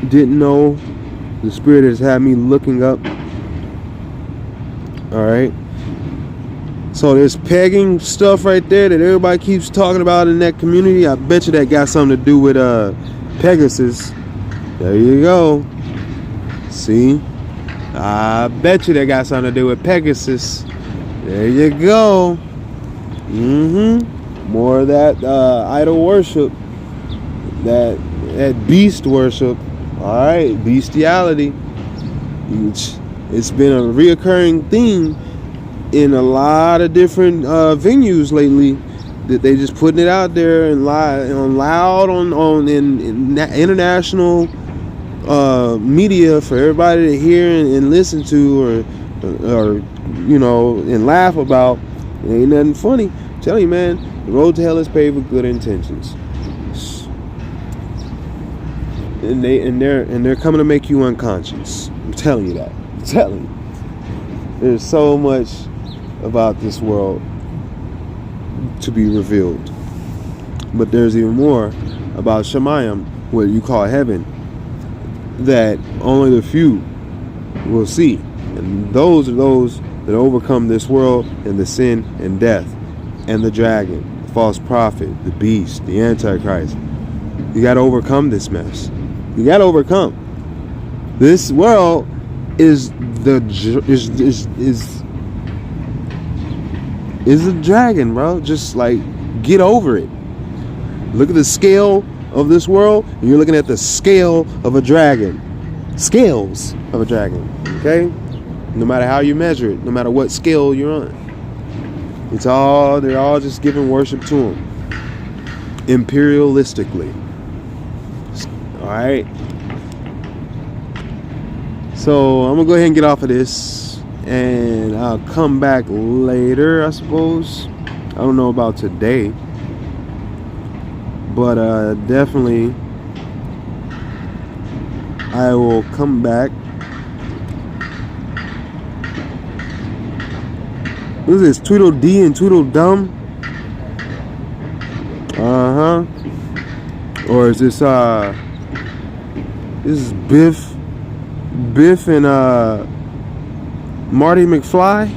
Didn't know. The Spirit has had me looking up. Alright. So this pegging stuff right there that everybody keeps talking about in that community, I bet you that got something to do with Pegasus. There you go. See? I bet you that got something to do with Pegasus. There you go. More of that idol worship. That beast worship. Alright, bestiality. It's been a reoccurring theme in a lot of different venues lately, that they just putting it out there and loud on international media for everybody to hear and listen to, or and laugh about. It ain't nothing funny. I'm telling you, man, the road to hell is paved with good intentions, and they're coming to make you unconscious. I'm telling you that. I'm telling you. There's so much about this world to be revealed, but there's even more about Shemayim, what you call heaven. that only the few will see. And those are those that overcome this world and the sin and death and the dragon, the false prophet, the beast, the antichrist. You got to overcome this mess. You got to overcome. This world is a dragon, bro. Just like get over it. Look at the scale of this world, and you're looking at the scale of a dragon. Scales of a dragon. Okay? No matter how you measure it, no matter what scale you're on. They're all just giving worship to him. Imperialistically. Alright. So I'm gonna go ahead and get off of this, and I'll come back later, I suppose. I don't know about today, but definitely I will come back. What is this? Tweedledee and Tweedledum? Or is this is Biff and Marty McFly?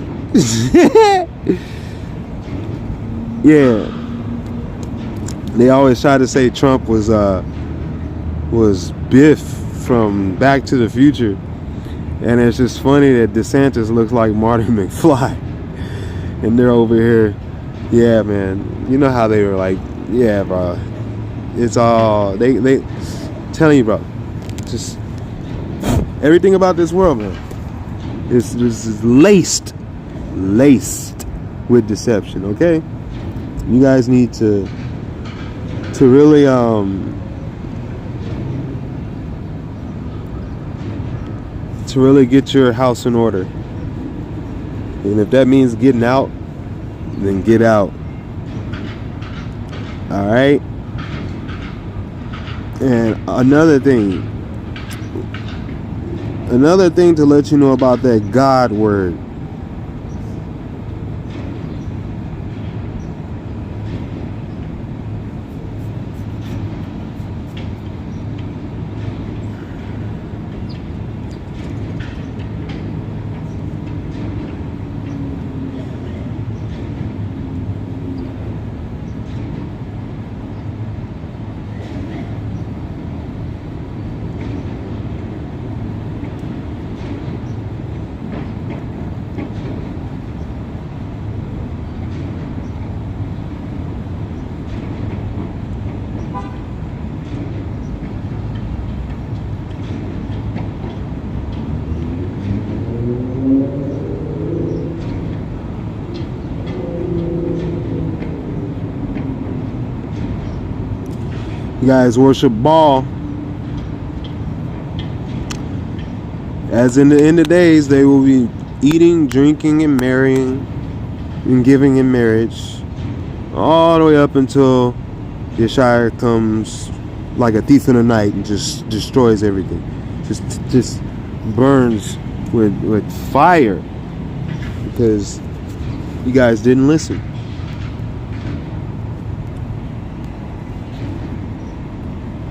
Yeah. They always try to say Trump was Biff from Back to the Future. And it's just funny that DeSantis looks like Marty McFly. And they're over here. Yeah, man. You know how they were like, yeah, bro. It's all they telling you, bro. Just everything about this world, man, is laced with deception. Okay, you guys need to really get your house in order. And if that means getting out, then get out. All right. And another thing to let you know about that God word. You guys worship Baal. As in the end of days, they will be eating, drinking, and marrying, and giving in marriage, all the way up until YASHA comes like a thief in the night and just destroys everything. Just burns with fire, because you guys didn't listen.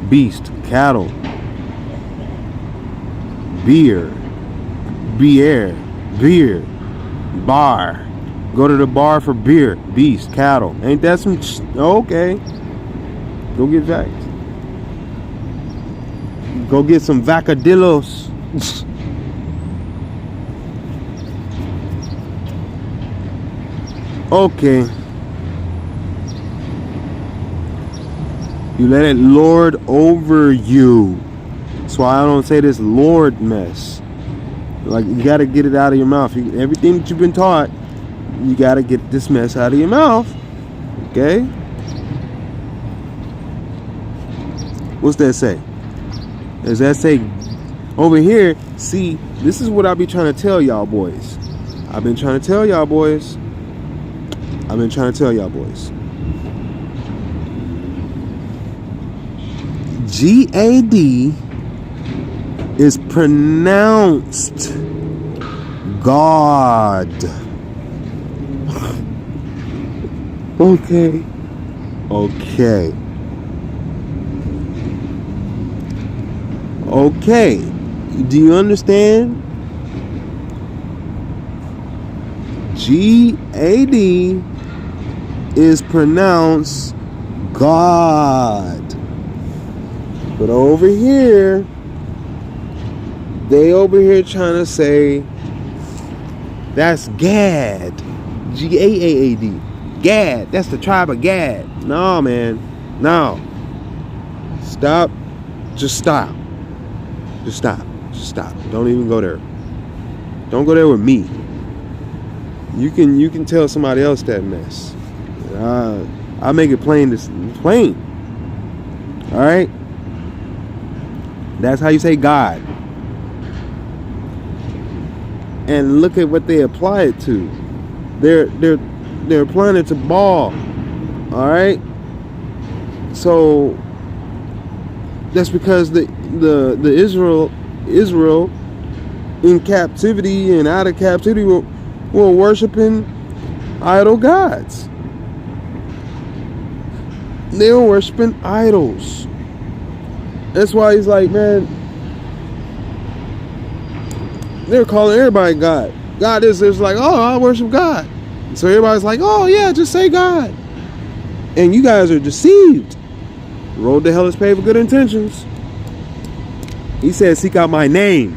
Beast, cattle, beer, bar. Go to the bar for beer. Beast, cattle. Ain't that some? Okay. Go get vaxxed. Go get some vacadillos. Okay. You let it lord over you. That's why I don't say this Lord mess. Like, you got to get it out of your mouth. Everything that you've been taught, you got to get this mess out of your mouth. Okay? What's that say? Does that say over here? See, this is what I be trying to tell y'all boys. I've been trying to tell y'all boys. GAD is pronounced God. Okay. Okay, do you understand? G-A-D is pronounced God. But over here, they over here trying to say that's Gad. G-A-A-A-D. Gad. That's the tribe of Gad. No, man. No. Stop. Just stop. Just stop. Just stop. Don't even go there. Don't go there with me. You can tell somebody else that mess. I make it plain. Plain. All right. That's how you say God. And look at what they apply it to. They're applying it to Baal. All right. So that's because the Israel in captivity and out of captivity were worshiping idol gods. They were worshiping idols. That's why he's like, man, they're calling everybody God. God is like, oh, I worship God. So everybody's like, oh yeah, just say God. And you guys are deceived. Road to hell is paved with good intentions. He said, seek out my name.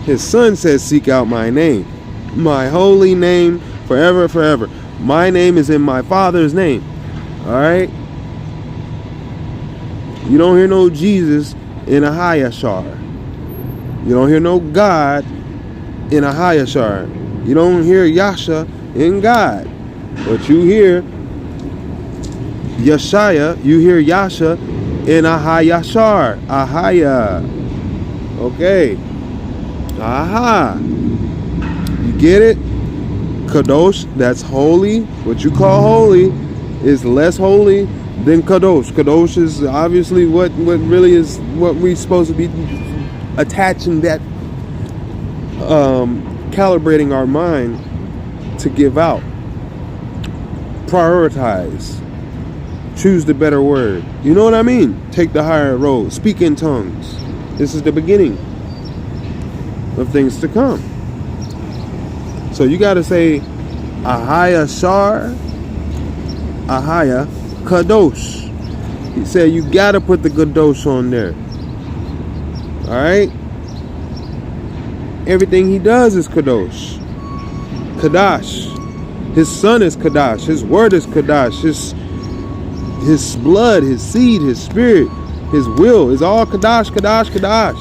His son says, seek out my name. My holy name forever, forever. My name is in my Father's name. All right? You don't hear no Jesus in a YASHA. You don't hear no God in a YASHA. You don't hear YASHA in God. But you hear YASHA, you hear YASHA in a YASHA. Ahaya. Okay. Aha. You get it? Kadosh, that's holy. What you call holy is less holy than Kadosh. Kadosh is obviously what really is what we're supposed to be attaching that, calibrating our mind to give out. Prioritize. Choose the better word. You know what I mean? Take the higher road. Speak in tongues. This is the beginning of things to come. So you got to say Ahaya Shar, Ahaya Kadosh. He said you got to put the Kadosh on there. All right? Everything he does is Kadosh. Kadash. His son is Kadash. His word is Kadash. His blood, his seed, his spirit, his will is all Kadash, Kadash, Kadash.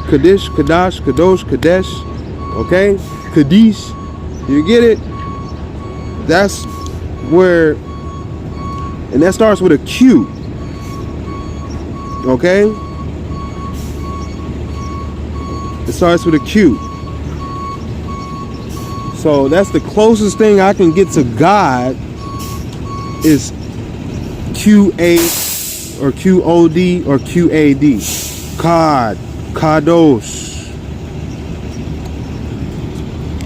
Kaddish, Kadash, Kadosh, Kadesh. Okay? Kaddish. You get it? That's where, and that starts with a Q. Okay? It starts with a Q. So that's the closest thing I can get to God is QA or QOD or QAD. Kad, Kadosh.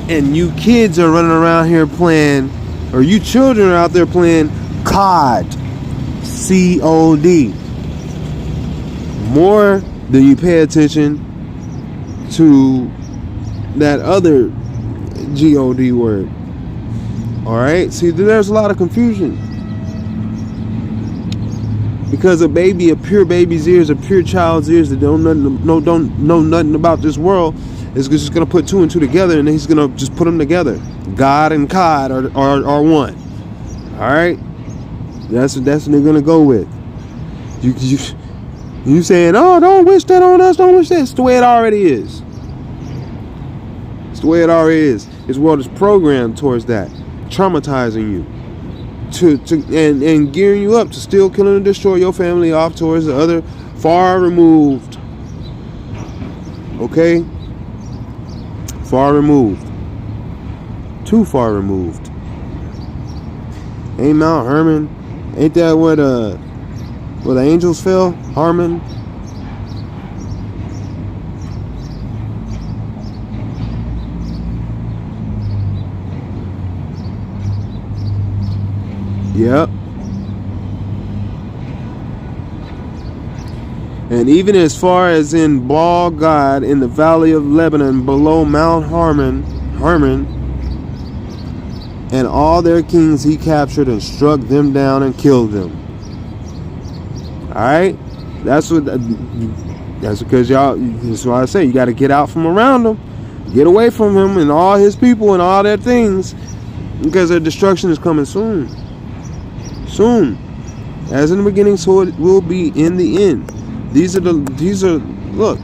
And you kids are running around here playing, or you children are out there playing COD. COD. More than you pay attention to that other God word. Alright? See, there's a lot of confusion. Because a pure baby's ears, a pure child's ears that don't know nothing about this world is just going to put two and two together, and he's going to just put them together. God and God are one. Alright? That's what they're going to go with. You saying, oh, don't wish that on us, don't wish that. It's the way it already is. It's the way it already is. This world is programmed towards that, traumatizing you, and gearing you up to still kill and destroy your family off towards the other far removed. Okay? Far removed. Too far removed. Ain't Mount Hermon? Ain't that where the angels fell? Harmon? Yep. And even as far as in Baal God in the valley of Lebanon below Mount Hermon, and all their kings he captured and struck them down and killed them. Alright? That's because y'all, that's why I say you got to get out from around them. Get away from him and all his people and all their things, because their destruction is coming soon. Soon. As in the beginning, so it will be in the end. Look,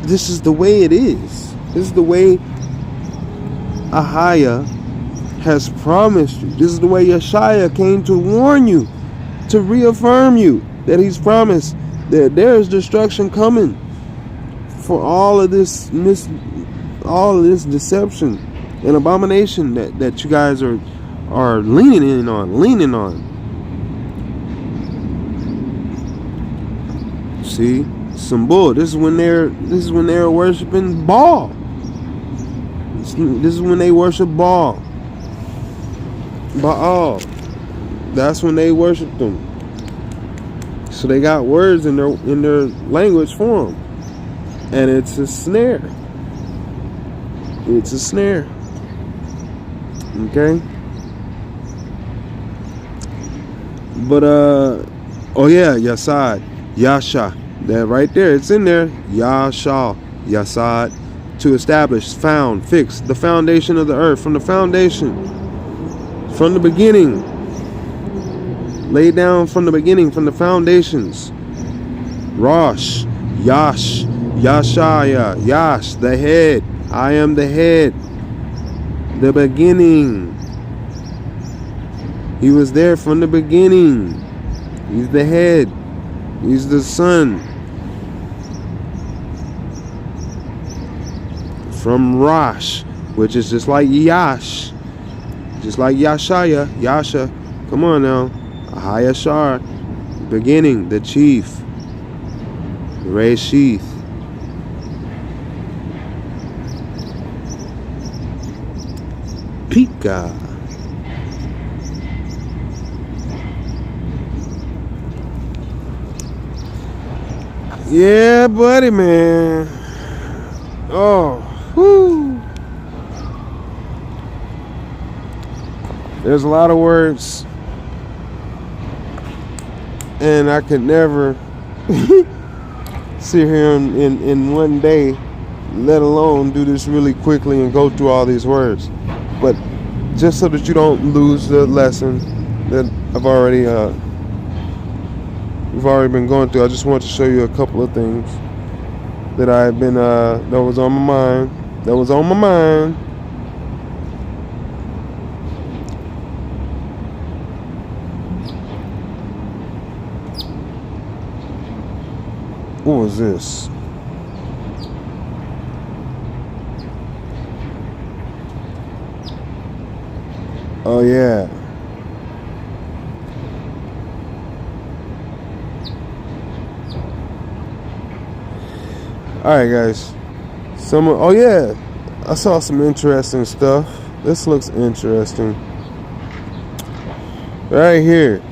this is the way it is. This is the way Ahaya has promised you. This is the way YASHA came to warn you, to reaffirm you that he's promised that there is destruction coming for all of this deception and abomination that you guys are leaning on. See, some bull. This is when they're worshiping Baal. This is when they worship Baal. That's when they worship them. So they got words in their language for them, and it's a snare. It's a snare. Okay. But oh yeah, YASHA. That right there, it's in there. YASHA, to establish, found, fix the foundation of the earth, from the foundation, from the beginning, laid down from the beginning, from the foundations. Rosh, Yashaya, Yash, the head. I am the head, the beginning. He was there from the beginning. He's the head. He's the son. From Rosh, which is just like Yash, just like Yasha. Come on now, Ahayashar, beginning, the chief, the Reshith. Pika. Yeah, buddy, man. Oh, whoo. There's a lot of words, and I could never sit here in one day, let alone do this really quickly and go through all these words. But just so that you don't lose the lesson that we've already been going through, I just want to show you a couple of things that I've been that was on my mind. What was this? Oh yeah. Alright guys. Oh yeah. I saw some interesting stuff. This looks interesting. Right here.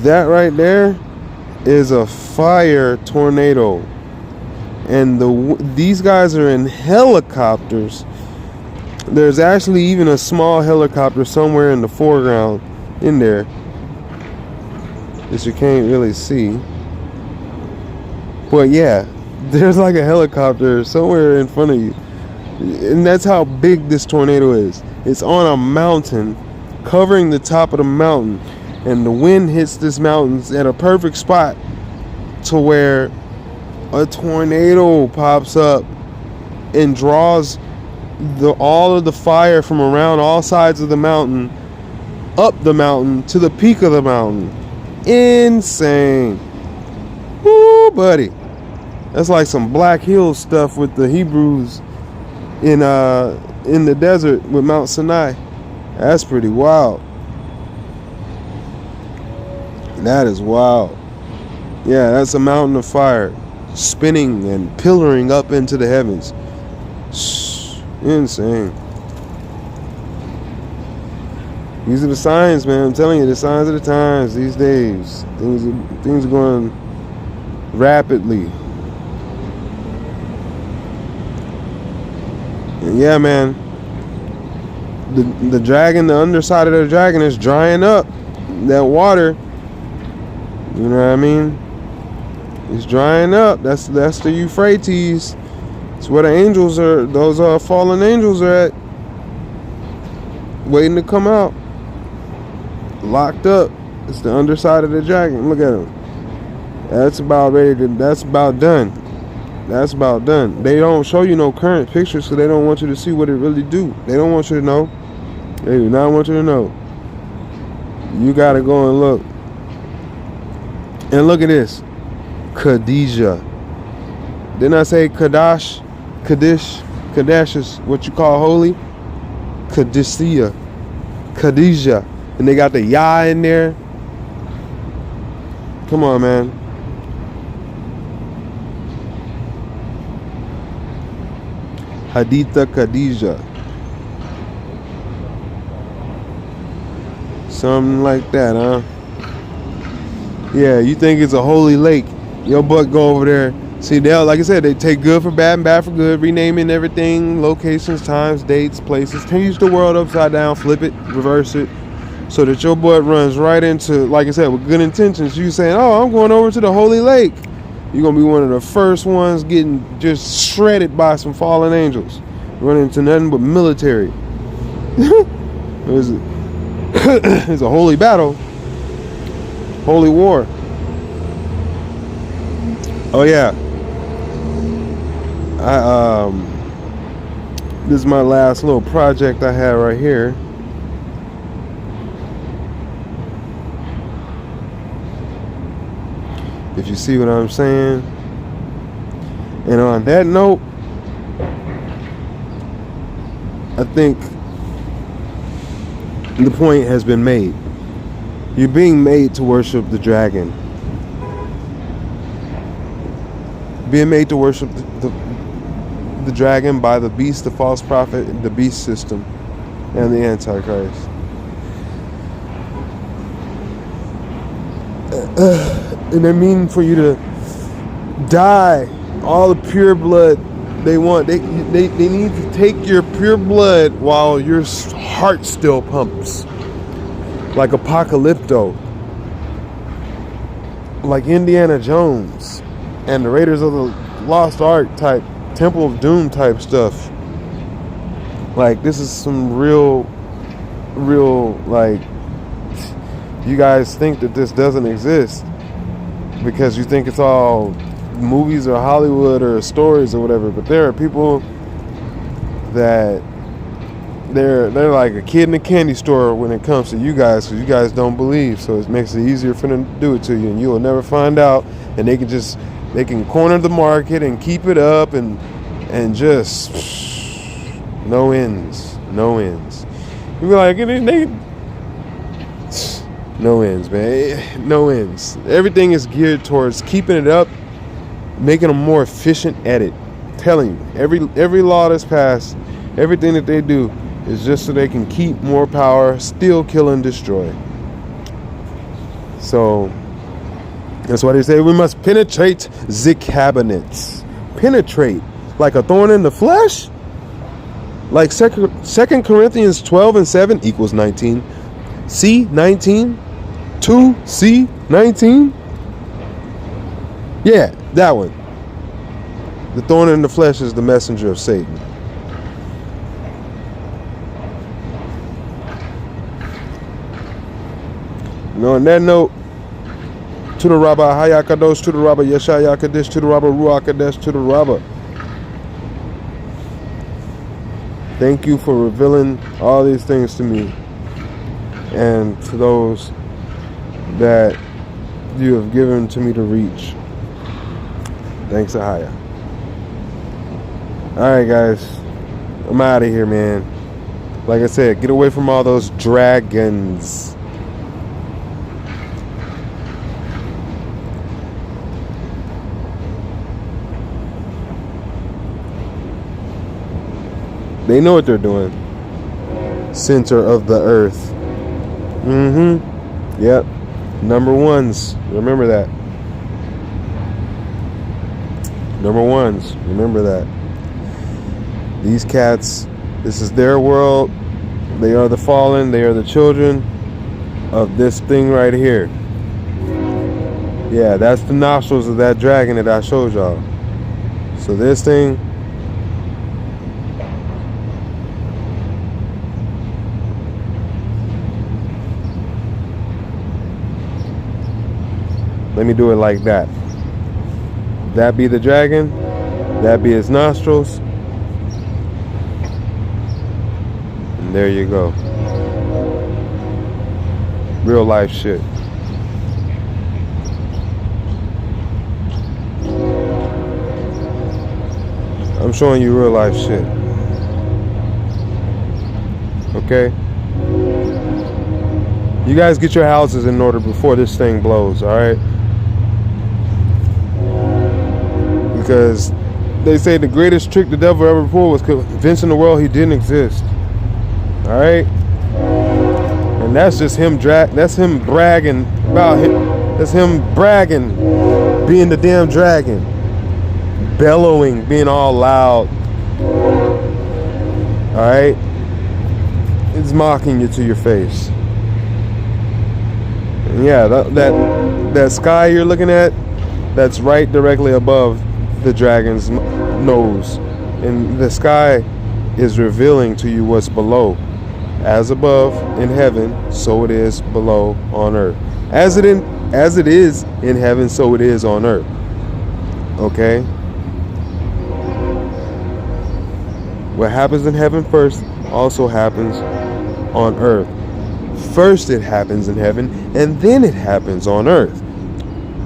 That right there is a fire tornado. And these guys are in helicopters. There's actually even a small helicopter somewhere in the foreground in there that you can't really see. But yeah, there's like a helicopter somewhere in front of you. And that's how big this tornado is. It's on a mountain, covering the top of the mountain. And the wind hits this mountain at a perfect spot to where a tornado pops up and draws all of the fire from around all sides of the mountain up the mountain to the peak of the mountain. Insane. Woo, buddy. That's like some Black Hills stuff with the Hebrews in the desert with Mount Sinai. That's pretty wild. That is wild. Yeah, that's a mountain of fire spinning and pillaring up into the heavens. Insane. These are the signs, man. I'm telling you, the signs of the times these days. Things are going rapidly. And yeah, man, the dragon, the underside of the dragon is drying up. That water, you know what I mean? It's drying up. That's the Euphrates. It's where the angels are. Those fallen angels are at, waiting to come out. Locked up. It's the underside of the dragon. Look at them. That's about ready to. That's about done. That's about done. They don't show you no current pictures, so they don't want you to see what it really do. They don't want you to know. They do not want you to know. You gotta go and look. And look at this. Khadijah. Didn't I say Kadash? Kadash is what you call holy. Khadijah. Khadijah. And they got the Ya in there. Come on, man. Haditha Khadijah. Something like that, huh? Yeah, you think it's a holy lake. Your butt go over there. See, they'll, like I said, they take good for bad and bad for good, renaming everything, locations, times, dates, places, change the world upside down, flip it, reverse it, so that your butt runs right into, like I said, with good intentions. You saying, oh, I'm going over to the holy lake. You're going to be one of the first ones getting just shredded by some fallen angels. Running into nothing but military. It's a holy battle. Holy war. Oh yeah. This is my last little project I have right here. If you see what I'm saying. And on that note, I think the point has been made. You're being made to worship the dragon. Being made to worship the dragon by the beast, the false prophet, the beast system, and the Antichrist. And they mean for you to die. All the pure blood they want. They need to take your pure blood while your heart still pumps. Like Apocalypto. Like Indiana Jones. And the Raiders of the Lost Ark type, Temple of Doom type stuff. Like, this is some real, like, you guys think that this doesn't exist because you think it's all movies or Hollywood or stories or whatever. But there are people that they're like a kid in a candy store when it comes to you guys, because you guys don't believe. So it makes it easier for them to do it to you, and you will never find out. And they can corner the market and keep it up and just no ends. You be like, no ends, man. No ends. Everything is geared towards keeping it up, making them more efficient at it. I'm telling you, every law that's passed, everything that they do is just so they can keep more power, steal, kill, and destroy. So that's why they say we must penetrate the cabinets. Penetrate like a thorn in the flesh. Like 2 Corinthians 12:7 equals 19. C 19. 2C 19. Yeah, that one. The thorn in the flesh is the messenger of Satan. And on that note, to the Rabba Hayakadosh, to the Rabba YASHA Yakadesh, to the Rabba Ruach Kadesh, to the Rabba. Thank you for revealing all these things to me and to those that you have given to me to reach. Thanks, Ahaya. Alright, guys. I'm out of here, man. Like I said, get away from all those dragons. They know what they're doing. Center of the earth. Yep. Number ones. Remember that. Number ones, remember that. These cats, this is their world. They are the fallen. They are the children of this thing right here. Yeah, that's the nostrils of that dragon that I showed y'all. So this thing, let me do it like that. That be the dragon, that be his nostrils, and there you go. Real life shit. I'm showing you real life shit. Okay? You guys get your houses in order before this thing blows, alright? Because they say the greatest trick the devil ever pulled was convincing the world he didn't exist. Alright? And that's just him that's him bragging about him. That's him bragging, being the damn dragon. Bellowing, being all loud. Alright? It's mocking you to your face. And yeah, that sky you're looking at, that's right directly above the dragon's nose. And the sky is revealing to you what's below. As above in heaven, so it is below on earth. As it is in heaven, so it is on earth. Okay? What happens in heaven first also happens on earth. First it happens in heaven, and then it happens on earth.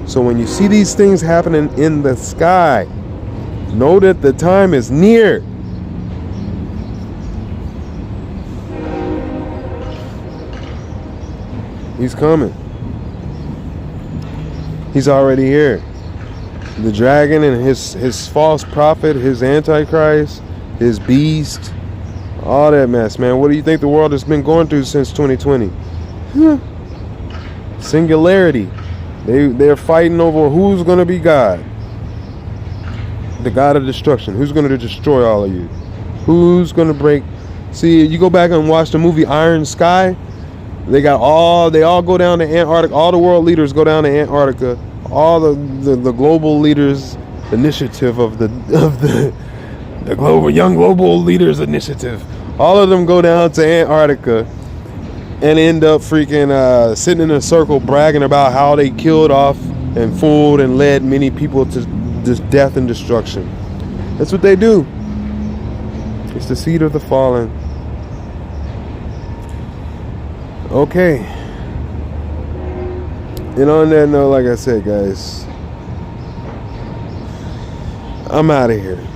So when you see these things happening in the sky, know that the time is near. He's coming. He's already here. The dragon and his false prophet, his antichrist, his beast, all that mess, man. What do you think the world has been going through since 2020? Singularity. They're fighting over who's going to be God. The God of destruction. Who's going to destroy all of you? Who's going to break? See, you go back and watch the movie Iron Sky. They all go down to Antarctica. All the world leaders go down to Antarctica. All the global leaders initiative of the Young Global Leaders Initiative. All of them go down to Antarctica and end up freaking sitting in a circle bragging about how they killed off and fooled and led many people to death and destruction. That's what they do. It's the seed of the fallen. Okay. And on that note, like I said, guys, I'm out of here.